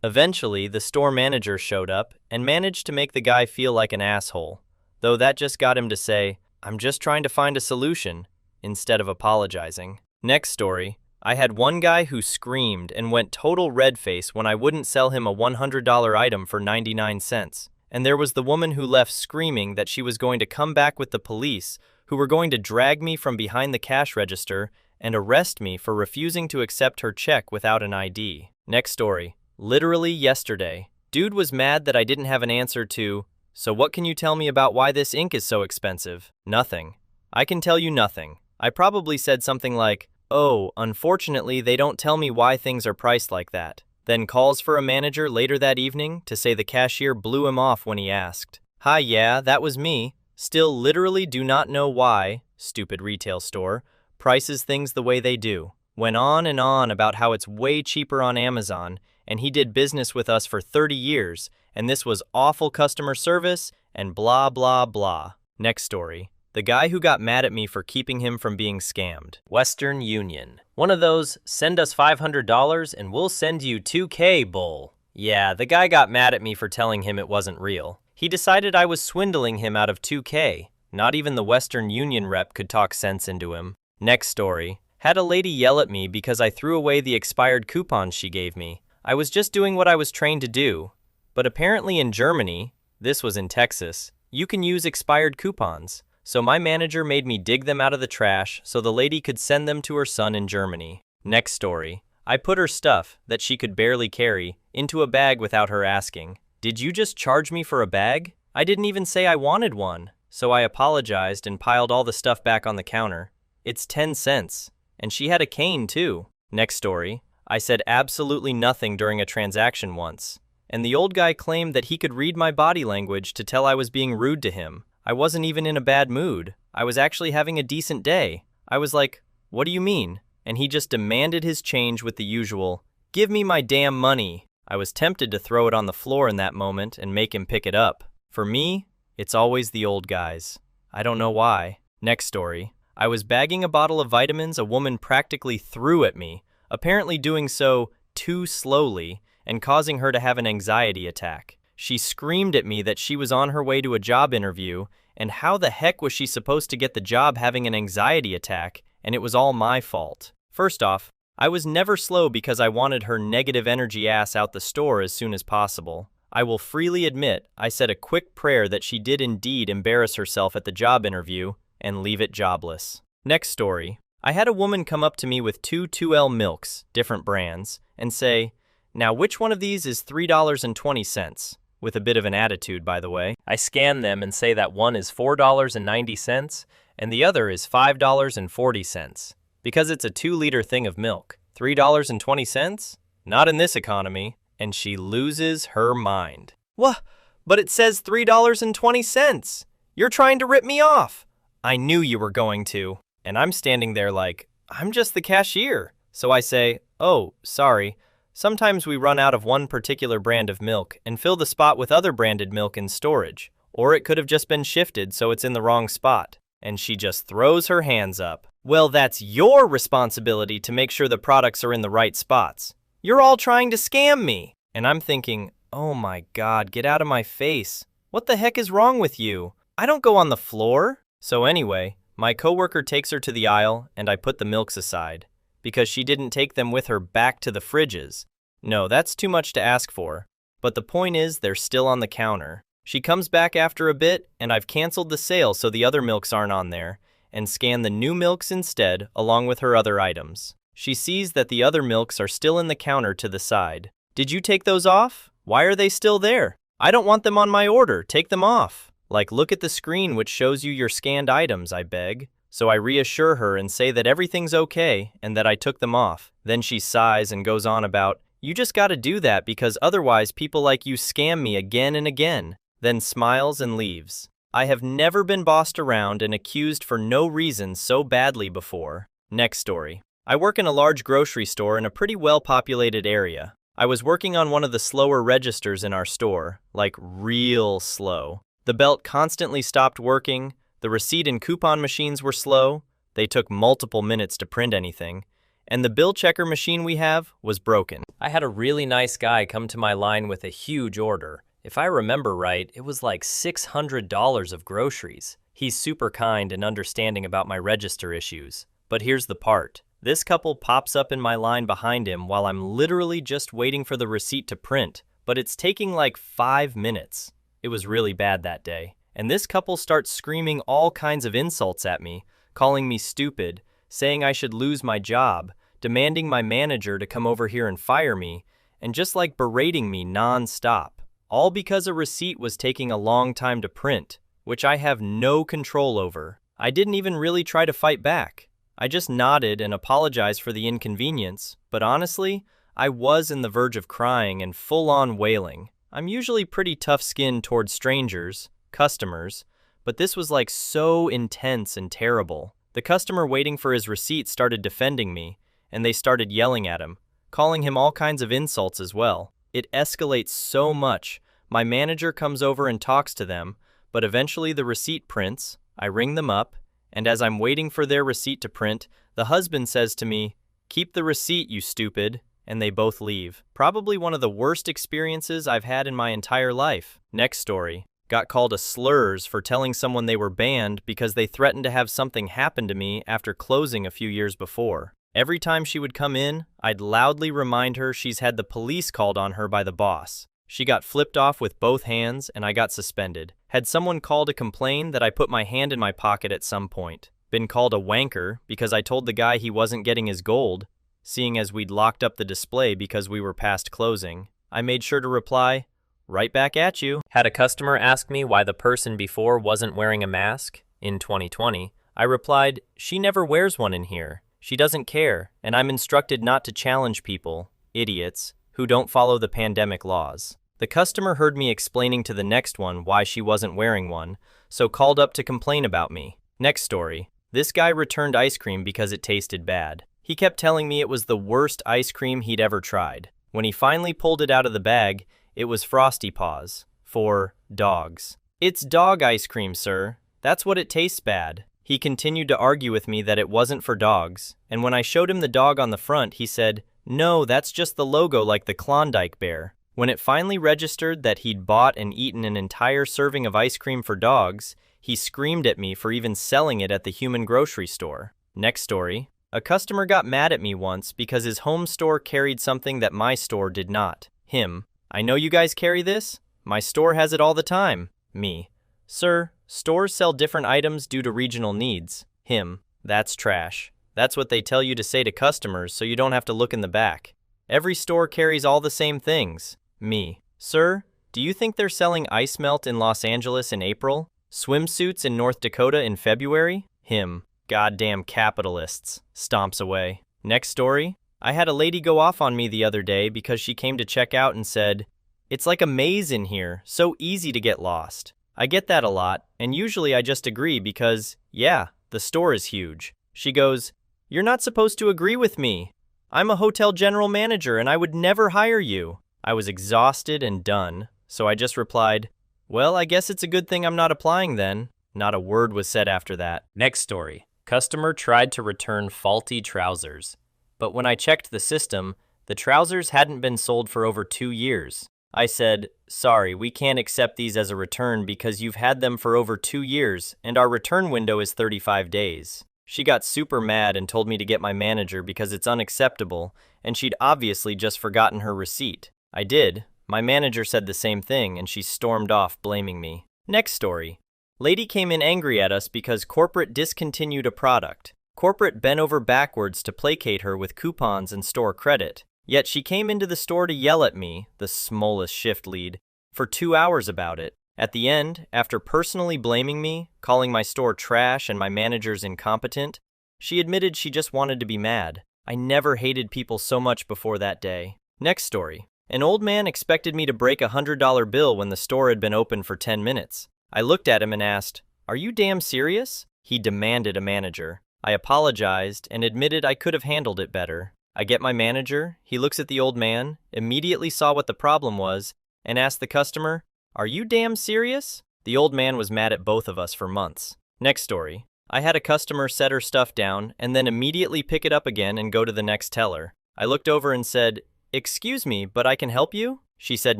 Eventually, the store manager showed up and managed to make the guy feel like an asshole, though that just got him to say, "I'm just trying to find a solution," instead of apologizing. Next story. I had one guy who screamed and went total red face when I wouldn't sell him a $100 item for 99 cents. And there was the woman who left screaming that she was going to come back with the police, who were going to drag me from behind the cash register and arrest me for refusing to accept her check without an ID. Next story. Literally yesterday, dude was mad that I didn't have an answer to, "So what can you tell me about why this ink is so expensive?" Nothing. I can tell you nothing. I probably said something like, "Oh, unfortunately they don't tell me why things are priced like that." Then calls for a manager later that evening to say the cashier blew him off when he asked. Hi, yeah, that was me. Still literally do not know why, stupid retail store, prices things the way they do. Went on and on about how it's way cheaper on Amazon, and he did business with us for 30 years, and this was awful customer service, and blah blah blah. Next story. The guy who got mad at me for keeping him from being scammed. Western Union. One of those, send us $500 and we'll send you 2K bull. Yeah, the guy got mad at me for telling him it wasn't real. He decided I was swindling him out of 2K. Not even the Western Union rep could talk sense into him. Next story. Had a lady yell at me because I threw away the expired coupons she gave me. I was just doing what I was trained to do. But apparently in Germany, this was in Texas, you can use expired coupons. So my manager made me dig them out of the trash so the lady could send them to her son in Germany. Next story. I put her stuff, that she could barely carry, into a bag without her asking. Did you just charge me for a bag? I didn't even say I wanted one. So I apologized and piled all the stuff back on the counter. It's 10 cents. And she had a cane too. Next story. I said absolutely nothing during a transaction once. And the old guy claimed that he could read my body language to tell I was being rude to him. I wasn't even in a bad mood. I was actually having a decent day. I was like, "What do you mean?" And he just demanded his change with the usual, "Give me my damn money." I was tempted to throw it on the floor in that moment and make him pick it up. For me, it's always the old guys. I don't know why. Next story. I was bagging a bottle of vitamins a woman practically threw at me, apparently doing so too slowly and causing her to have an anxiety attack. She screamed at me that she was on her way to a job interview, and how the heck was she supposed to get the job having an anxiety attack, and it was all my fault. First off, I was never slow because I wanted her negative energy ass out the store as soon as possible. I will freely admit I said a quick prayer that she did indeed embarrass herself at the job interview and leave it jobless. Next story. I had a woman come up to me with two 2L milks, different brands, and say, "Now which one of these is $3.20? With a bit of an attitude, by the way. I scan them and say that one is $4.90 and the other is $5.40. Because it's a 2-liter thing of milk. $3.20? Not in this economy. And she loses her mind. What? But it says $3.20. You're trying to rip me off. I knew you were going to. And I'm standing there like, I'm just the cashier. So I say, "Oh, sorry. Sometimes we run out of one particular brand of milk and fill the spot with other branded milk in storage. Or it could have just been shifted so it's in the wrong spot." And she just throws her hands up. Well, that's your responsibility to make sure the products are in the right spots. You're all trying to scam me. And I'm thinking, oh my God, get out of my face. What the heck is wrong with you? I don't go on the floor. So anyway, My coworker takes her to the aisle, and I put the milks aside, because she didn't take them with her back to the fridges. No, that's too much to ask for, but the point is they're still on the counter. She comes back after a bit, and I've canceled the sale so the other milks aren't on there, and scan the new milks instead, along with her other items. She sees that the other milks are still in the counter to the side. Did you take those off? Why are they still there? I don't want them on my order. Take them off. Like, look at the screen which shows you your scanned items, I beg. So I reassure her and say that everything's okay and that I took them off. Then she sighs and goes on about, you just gotta do that because otherwise people like you scam me again and again. Then smiles and leaves. I have never been bossed around and accused for no reason so badly before. Next story. I work in a large grocery store in a pretty well-populated area. I was working on one of the slower registers in our store, like real slow. The belt constantly stopped working, the receipt and coupon machines were slow, they took multiple minutes to print anything, and the bill checker machine we have was broken. I had a really nice guy come to my line with a huge order. If I remember right, it was like $600 of groceries. He's super kind and understanding about my register issues. But here's the part. This couple pops up in my line behind him while I'm literally just waiting for the receipt to print, but it's taking like 5 minutes. It was really bad that day. And this couple starts screaming all kinds of insults at me, calling me stupid, saying I should lose my job, demanding my manager to come over here and fire me, and just like berating me non-stop. All because a receipt was taking a long time to print, which I have no control over. I didn't even really try to fight back. I just nodded and apologized for the inconvenience, but honestly, I was in the verge of crying and full-on wailing. I'm usually pretty tough-skinned towards strangers, customers, but this was like so intense and terrible. The customer waiting for his receipt started defending me, and they started yelling at him, calling him all kinds of insults as well. It escalates so much. My manager comes over and talks to them, but eventually the receipt prints. I ring them up, and as I'm waiting for their receipt to print, the husband says to me, "Keep the receipt, you stupid," and they both leave. Probably one of the worst experiences I've had in my entire life. Next story. Got called a slurs for telling someone they were banned because they threatened to have something happen to me after closing a few years before. Every time she would come in, I'd loudly remind her she's had the police called on her by the boss. She got flipped off with both hands and I got suspended. Had someone called to complain that I put my hand in my pocket at some point. Been called a wanker because I told the guy he wasn't getting his gold, seeing as we'd locked up the display because we were past closing. I made sure to reply, "Right back at you." Had a customer ask me why the person before wasn't wearing a mask in 2020. I replied, "She never wears one in here. She doesn't care, and I'm instructed not to challenge people, idiots, who don't follow the pandemic laws." The customer heard me explaining to the next one why she wasn't wearing one, so called up to complain about me. Next story. This guy returned ice cream because it tasted bad. He kept telling me it was the worst ice cream he'd ever tried. When he finally pulled it out of the bag, it was Frosty Paws, for dogs. "It's dog ice cream, sir. That's what it tastes bad." He continued to argue with me that it wasn't for dogs, and when I showed him the dog on the front, he said, "No, that's just the logo like the Klondike bear." When it finally registered that he'd bought and eaten an entire serving of ice cream for dogs, he screamed at me for even selling it at the human grocery store. Next story. A customer got mad at me once because his home store carried something that my store did not. Him. "I know you guys carry this. My store has it all the time." Me. "Sir, stores sell different items due to regional needs." Him. "That's trash. That's what they tell you to say to customers so you don't have to look in the back. Every store carries all the same things." Me. "Sir, do you think they're selling ice melt in Los Angeles in April? Swimsuits in North Dakota in February?" Him. "Goddamn capitalists." Stomps away. Next story. I had a lady go off on me the other day because she came to check out and said, "It's like a maze in here, so easy to get lost." I get that a lot, and usually I just agree because, yeah, the store is huge. She goes, "You're not supposed to agree with me. I'm a hotel general manager and I would never hire you." I was exhausted and done, so I just replied, "Well, I guess it's a good thing I'm not applying then." Not a word was said after that. Next story. Customer tried to return faulty trousers, but when I checked the system, the trousers hadn't been sold for over 2 years. I said, "Sorry, we can't accept these as a return because you've had them for over 2 years and our return window is 35 days. She got super mad and told me to get my manager because it's unacceptable and she'd obviously just forgotten her receipt. I did. My manager said the same thing and she stormed off blaming me. Next story. Lady came in angry at us because corporate discontinued a product. Corporate bent over backwards to placate her with coupons and store credit. Yet she came into the store to yell at me, the smallest shift lead, for 2 hours about it. At the end, after personally blaming me, calling my store trash and my managers incompetent, she admitted she just wanted to be mad. I never hated people so much before that day. Next story. An old man expected me to break a $100 bill when the store had been open for 10 minutes. I looked at him and asked, "Are you damn serious?" He demanded a manager. I apologized and admitted I could have handled it better. I get my manager, he looks at the old man, immediately saw what the problem was, and asked the customer, "Are you damn serious?" The old man was mad at both of us for months. Next story. I had a customer set her stuff down and then immediately pick it up again and go to the next teller. I looked over and said, "Excuse me, but I can help you?" She said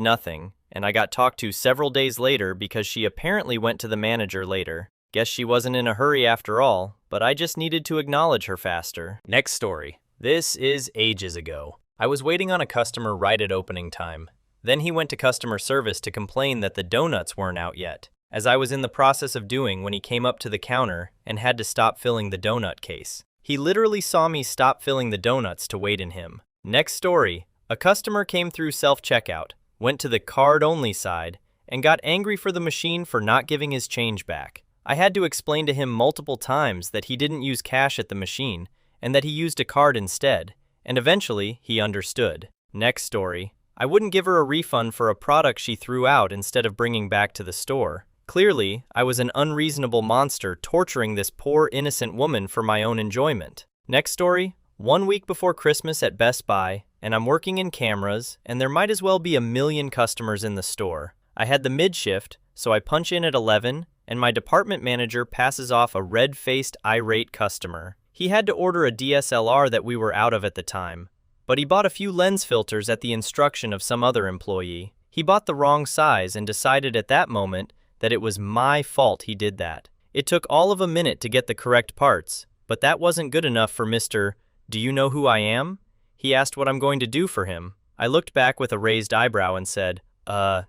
nothing, and I got talked to several days later because she apparently went to the manager later. Guess she wasn't in a hurry after all, but I just needed to acknowledge her faster. Next story. This is ages ago. I was waiting on a customer right at opening time. Then he went to customer service to complain that the donuts weren't out yet, as I was in the process of doing when he came up to the counter and had to stop filling the donut case. He literally saw me stop filling the donuts to wait in him. Next story. A customer came through self-checkout, went to the card-only side, and got angry for the machine for not giving his change back. I had to explain to him multiple times that he didn't use cash at the machine, and that he used a card instead, and eventually he understood. Next story. I wouldn't give her a refund for a product she threw out instead of bringing back to the store. Clearly, I was an unreasonable monster torturing this poor innocent woman for my own enjoyment. Next story. 1 week before Christmas at Best Buy, and I'm working in cameras, and there might as well be 1,000,000 customers in the store. I had the mid-shift, so I punch in at 11, and my department manager passes off a red-faced, irate customer. He had to order a DSLR that we were out of at the time, but he bought a few lens filters at the instruction of some other employee. He bought the wrong size and decided at that moment that it was my fault he did that. It took all of a minute to get the correct parts, but that wasn't good enough for Mr. "Do you know who I am?" He asked what I'm going to do for him. I looked back with a raised eyebrow and said,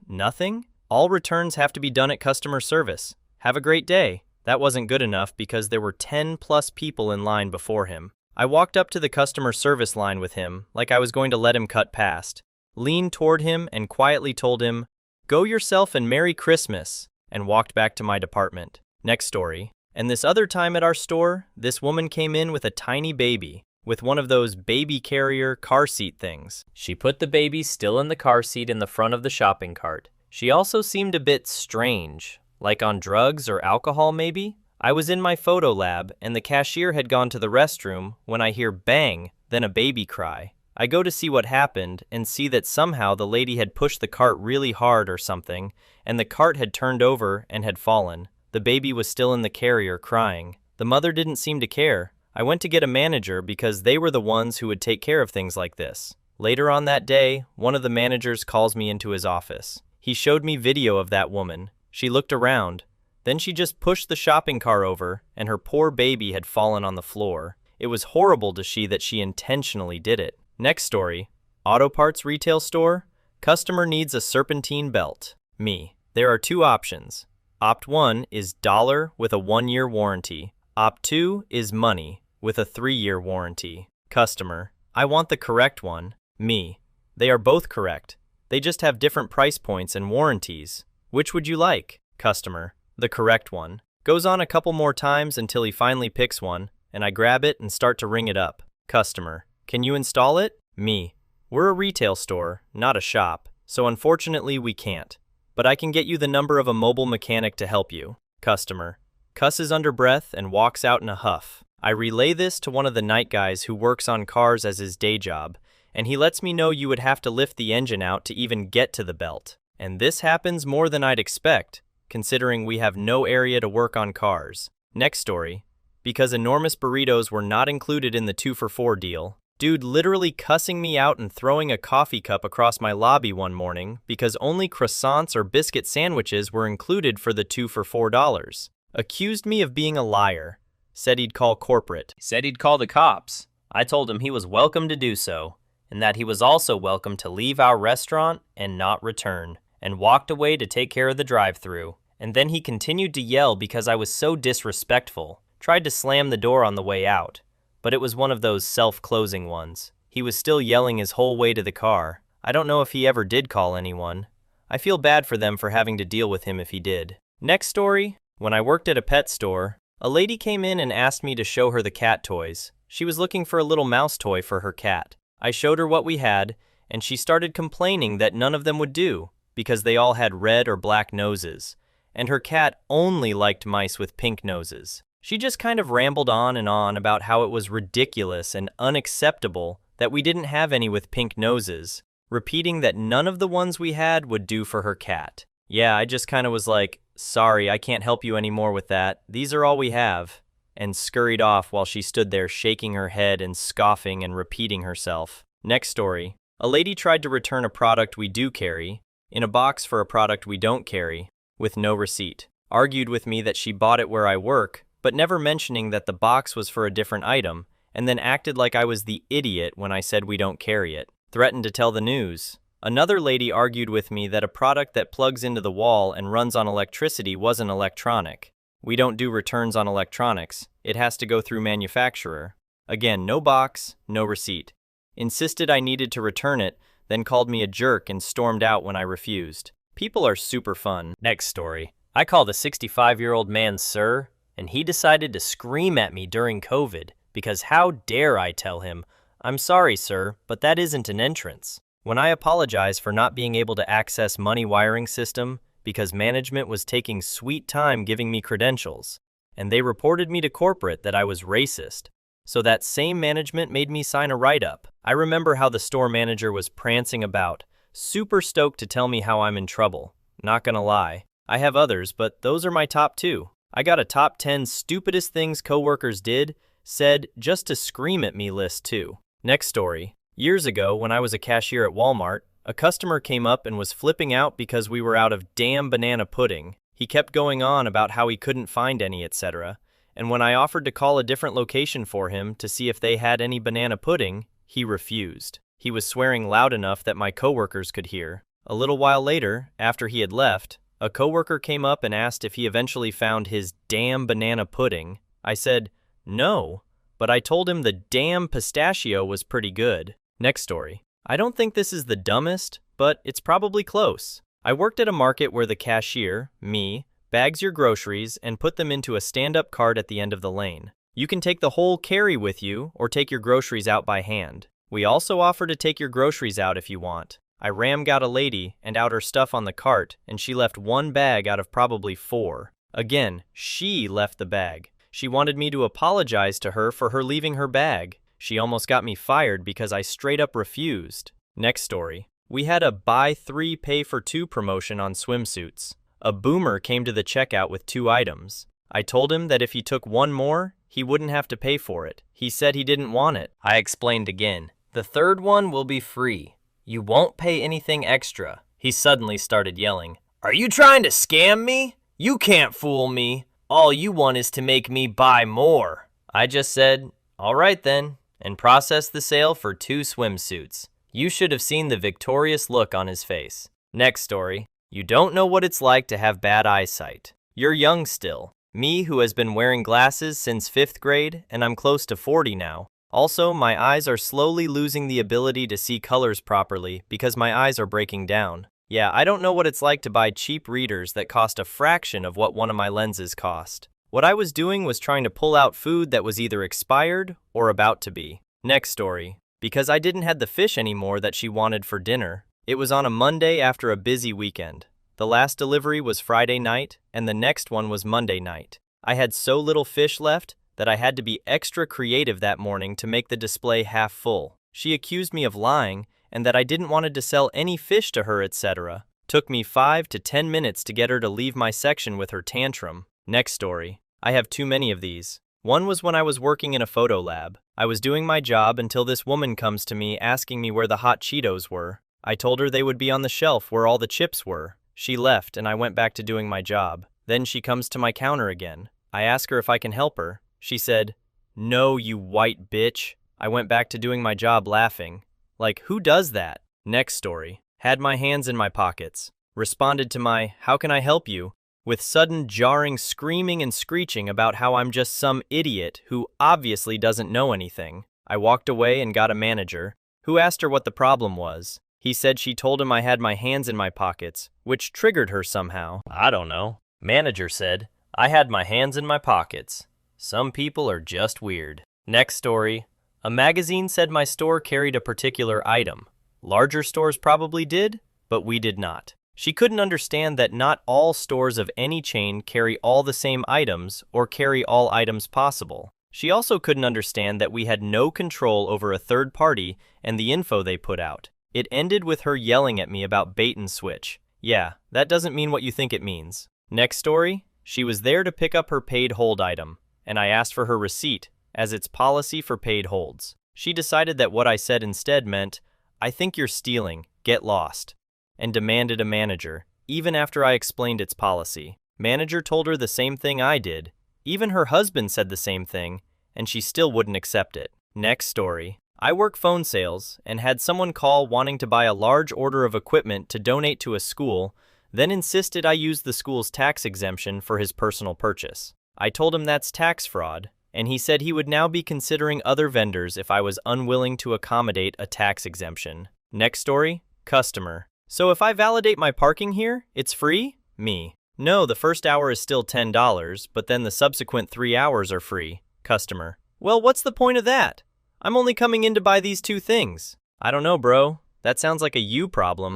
Nothing? All returns have to be done at customer service. Have a great day." That wasn't good enough because there were 10+ people in line before him. I walked up to the customer service line with him, like I was going to let him cut past, leaned toward him and quietly told him, "Go yourself and Merry Christmas," and walked back to my department. Next story. And this other time at our store, this woman came in with a tiny baby, with one of those baby carrier car seat things. She put the baby still in the car seat in the front of the shopping cart. She also seemed a bit strange, like on drugs or alcohol maybe? I was in my photo lab and the cashier had gone to the restroom when I hear bang, then a baby cry. I go to see what happened and see that somehow the lady had pushed the cart really hard or something, and the cart had turned over and had fallen. The baby was still in the carrier crying. The mother didn't seem to care. I went to get a manager because they were the ones who would take care of things like this. Later on that day, one of the managers calls me into his office. He showed me video of that woman. She looked around. Then she just pushed the shopping cart over, and her poor baby had fallen on the floor. It was horrible to see that she intentionally did it. Next story. Auto parts retail store. Customer needs a serpentine belt. Me. There are 2 options. Opt 1 is dollar with a 1-year warranty. Opt 2 is money with a 3-year warranty. Customer. I want the correct one. Me. They are both correct. They just have different price points and warranties. Which would you like? Customer. The correct one. Goes on a couple more times until he finally picks one, and I grab it and start to ring it up. Customer. Can you install it? Me. We're a retail store, not a shop, so unfortunately we can't. But I can get you the number of a mobile mechanic to help you. Customer. Cusses under breath and walks out in a huff. I relay this to one of the night guys who works on cars as his day job, and he lets me know you would have to lift the engine out to even get to the belt. And this happens more than I'd expect, considering we have no area to work on cars. Next story. Because enormous burritos were not included in the 2-for-4 deal, Dude literally cussing me out and throwing a coffee cup across my lobby one morning because only croissants or biscuit sandwiches were included for the 2 for $4. Accused me of being a liar. Said he'd call corporate. Said he'd call the cops. I told him he was welcome to do so, and that he was also welcome to leave our restaurant and not return, and walked away to take care of the drive-thru. And then he continued to yell because I was so disrespectful. Tried to slam the door on the way out, but it was one of those self-closing ones. He was still yelling his whole way to the car. I don't know if he ever did call anyone. I feel bad for them for having to deal with him if he did. Next story, when I worked at a pet store, a lady came in and asked me to show her the cat toys. She was looking for a little mouse toy for her cat. I showed her what we had, and she started complaining that none of them would do, because they all had red or black noses, and her cat only liked mice with pink noses. She just kind of rambled on and on about how it was ridiculous and unacceptable that we didn't have any with pink noses, repeating that none of the ones we had would do for her cat. Yeah, I just kind of was like, sorry, I can't help you anymore with that. These are all we have. And scurried off while she stood there shaking her head and scoffing and repeating herself. Next story. A lady tried to return a product we do carry in a box for a product we don't carry with no receipt. Argued with me that she bought it where I work, but never mentioning that the box was for a different item, and then acted like I was the idiot when I said we don't carry it. Threatened to tell the news. Another lady argued with me that a product that plugs into the wall and runs on electricity wasn't electronic. We don't do returns on electronics. It has to go through manufacturer. Again, no box, no receipt. Insisted I needed to return it, then called me a jerk and stormed out when I refused. People are super fun. Next story. I called a 65-year-old man sir, and he decided to scream at me during COVID because how dare I tell him, I'm sorry sir, but that isn't an entrance. When I apologized for not being able to access money wiring system because management was taking sweet time giving me credentials, and they reported me to corporate that I was racist. So that same management made me sign a write-up. I remember how the store manager was prancing about, super stoked to tell me how I'm in trouble. Not gonna lie, I have others, but those are my top 2. I got a top 10 stupidest things coworkers did, said, just to scream at me list too. Next story. Years ago, when I was a cashier at Walmart, a customer came up and was flipping out because we were out of damn banana pudding. He kept going on about how he couldn't find any, etc. And when I offered to call a different location for him to see if they had any banana pudding, he refused. He was swearing loud enough that my coworkers could hear. A little while later, after he had left, a coworker came up and asked if he eventually found his damn banana pudding. I said, no, but I told him the damn pistachio was pretty good. Next story. I don't think this is the dumbest, but it's probably close. I worked at a market where the cashier, me, bags your groceries and put them into a stand-up cart at the end of the lane. You can take the whole carry with you or take your groceries out by hand. We also offer to take your groceries out if you want. I got a lady and out her stuff on the cart, and she left 1 bag out of probably 4. Again, she left the bag. She wanted me to apologize to her for her leaving her bag. She almost got me fired because I straight up refused. Next story. We had a buy 3 pay for 2 promotion on swimsuits. A boomer came to the checkout with 2 items. I told him that if he took 1 more, he wouldn't have to pay for it. He said he didn't want it. I explained again. The 3rd one will be free. You won't pay anything extra. He suddenly started yelling, "Are you trying to scam me? You can't fool me. All you want is to make me buy more." I just said, all right then, and processed the sale for 2 swimsuits. You should have seen the victorious look on his face. Next story. You don't know what it's like to have bad eyesight. You're young still. Me, who has been wearing glasses since 5th grade, and I'm close to 40 now. Also, my eyes are slowly losing the ability to see colors properly because my eyes are breaking down. Yeah, I don't know what it's like to buy cheap readers that cost a fraction of what one of my lenses cost. What I was doing was trying to pull out food that was either expired or about to be. Next story. Because I didn't have the fish anymore that she wanted for dinner. It was on a Monday after a busy weekend. The last delivery was Friday night, and the next one was Monday night. I had so little fish left that I had to be extra creative that morning to make the display half full. She accused me of lying and that I didn't want to sell any fish to her, etc. Took me 5 to 10 minutes to get her to leave my section with her tantrum. Next story. I have too many of these. One was when I was working in a photo lab. I was doing my job until this woman comes to me asking me where the hot Cheetos were. I told her they would be on the shelf where all the chips were. She left and I went back to doing my job. Then she comes to my counter again. I ask her if I can help her. She said, "No, you white bitch." I went back to doing my job laughing. Like, who does that? Next story. Had my hands in my pockets. Responded to my, "How can I help you?" with sudden jarring screaming and screeching about how I'm just some idiot who obviously doesn't know anything. I walked away and got a manager, who asked her what the problem was. He said she told him I had my hands in my pockets, which triggered her somehow. I don't know. Manager said, I had my hands in my pockets. Some people are just weird. Next story. A magazine said my store carried a particular item. Larger stores probably did, but we did not. She couldn't understand that not all stores of any chain carry all the same items or carry all items possible. She also couldn't understand that we had no control over a third party and the info they put out. It ended with her yelling at me about bait and switch. Yeah, that doesn't mean what you think it means. Next story. She was there to pick up her paid hold item, and I asked for her receipt, as it's policy for paid holds. She decided that what I said instead meant, "I think you're stealing, get lost," and demanded a manager, even after I explained its policy. Manager told her the same thing I did. Even her husband said the same thing, and she still wouldn't accept it. Next story. I work phone sales and had someone call wanting to buy a large order of equipment to donate to a school, then insisted I use the school's tax exemption for his personal purchase. I told him that's tax fraud, and he said he would now be considering other vendors if I was unwilling to accommodate a tax exemption. Next story. Customer. So if I validate my parking here, it's free? Me. No, the first hour is still $10, but then the subsequent 3 hours are free. Customer. Well, what's the point of that? I'm only coming in to buy these 2 things. I don't know, bro. That sounds like a you problem.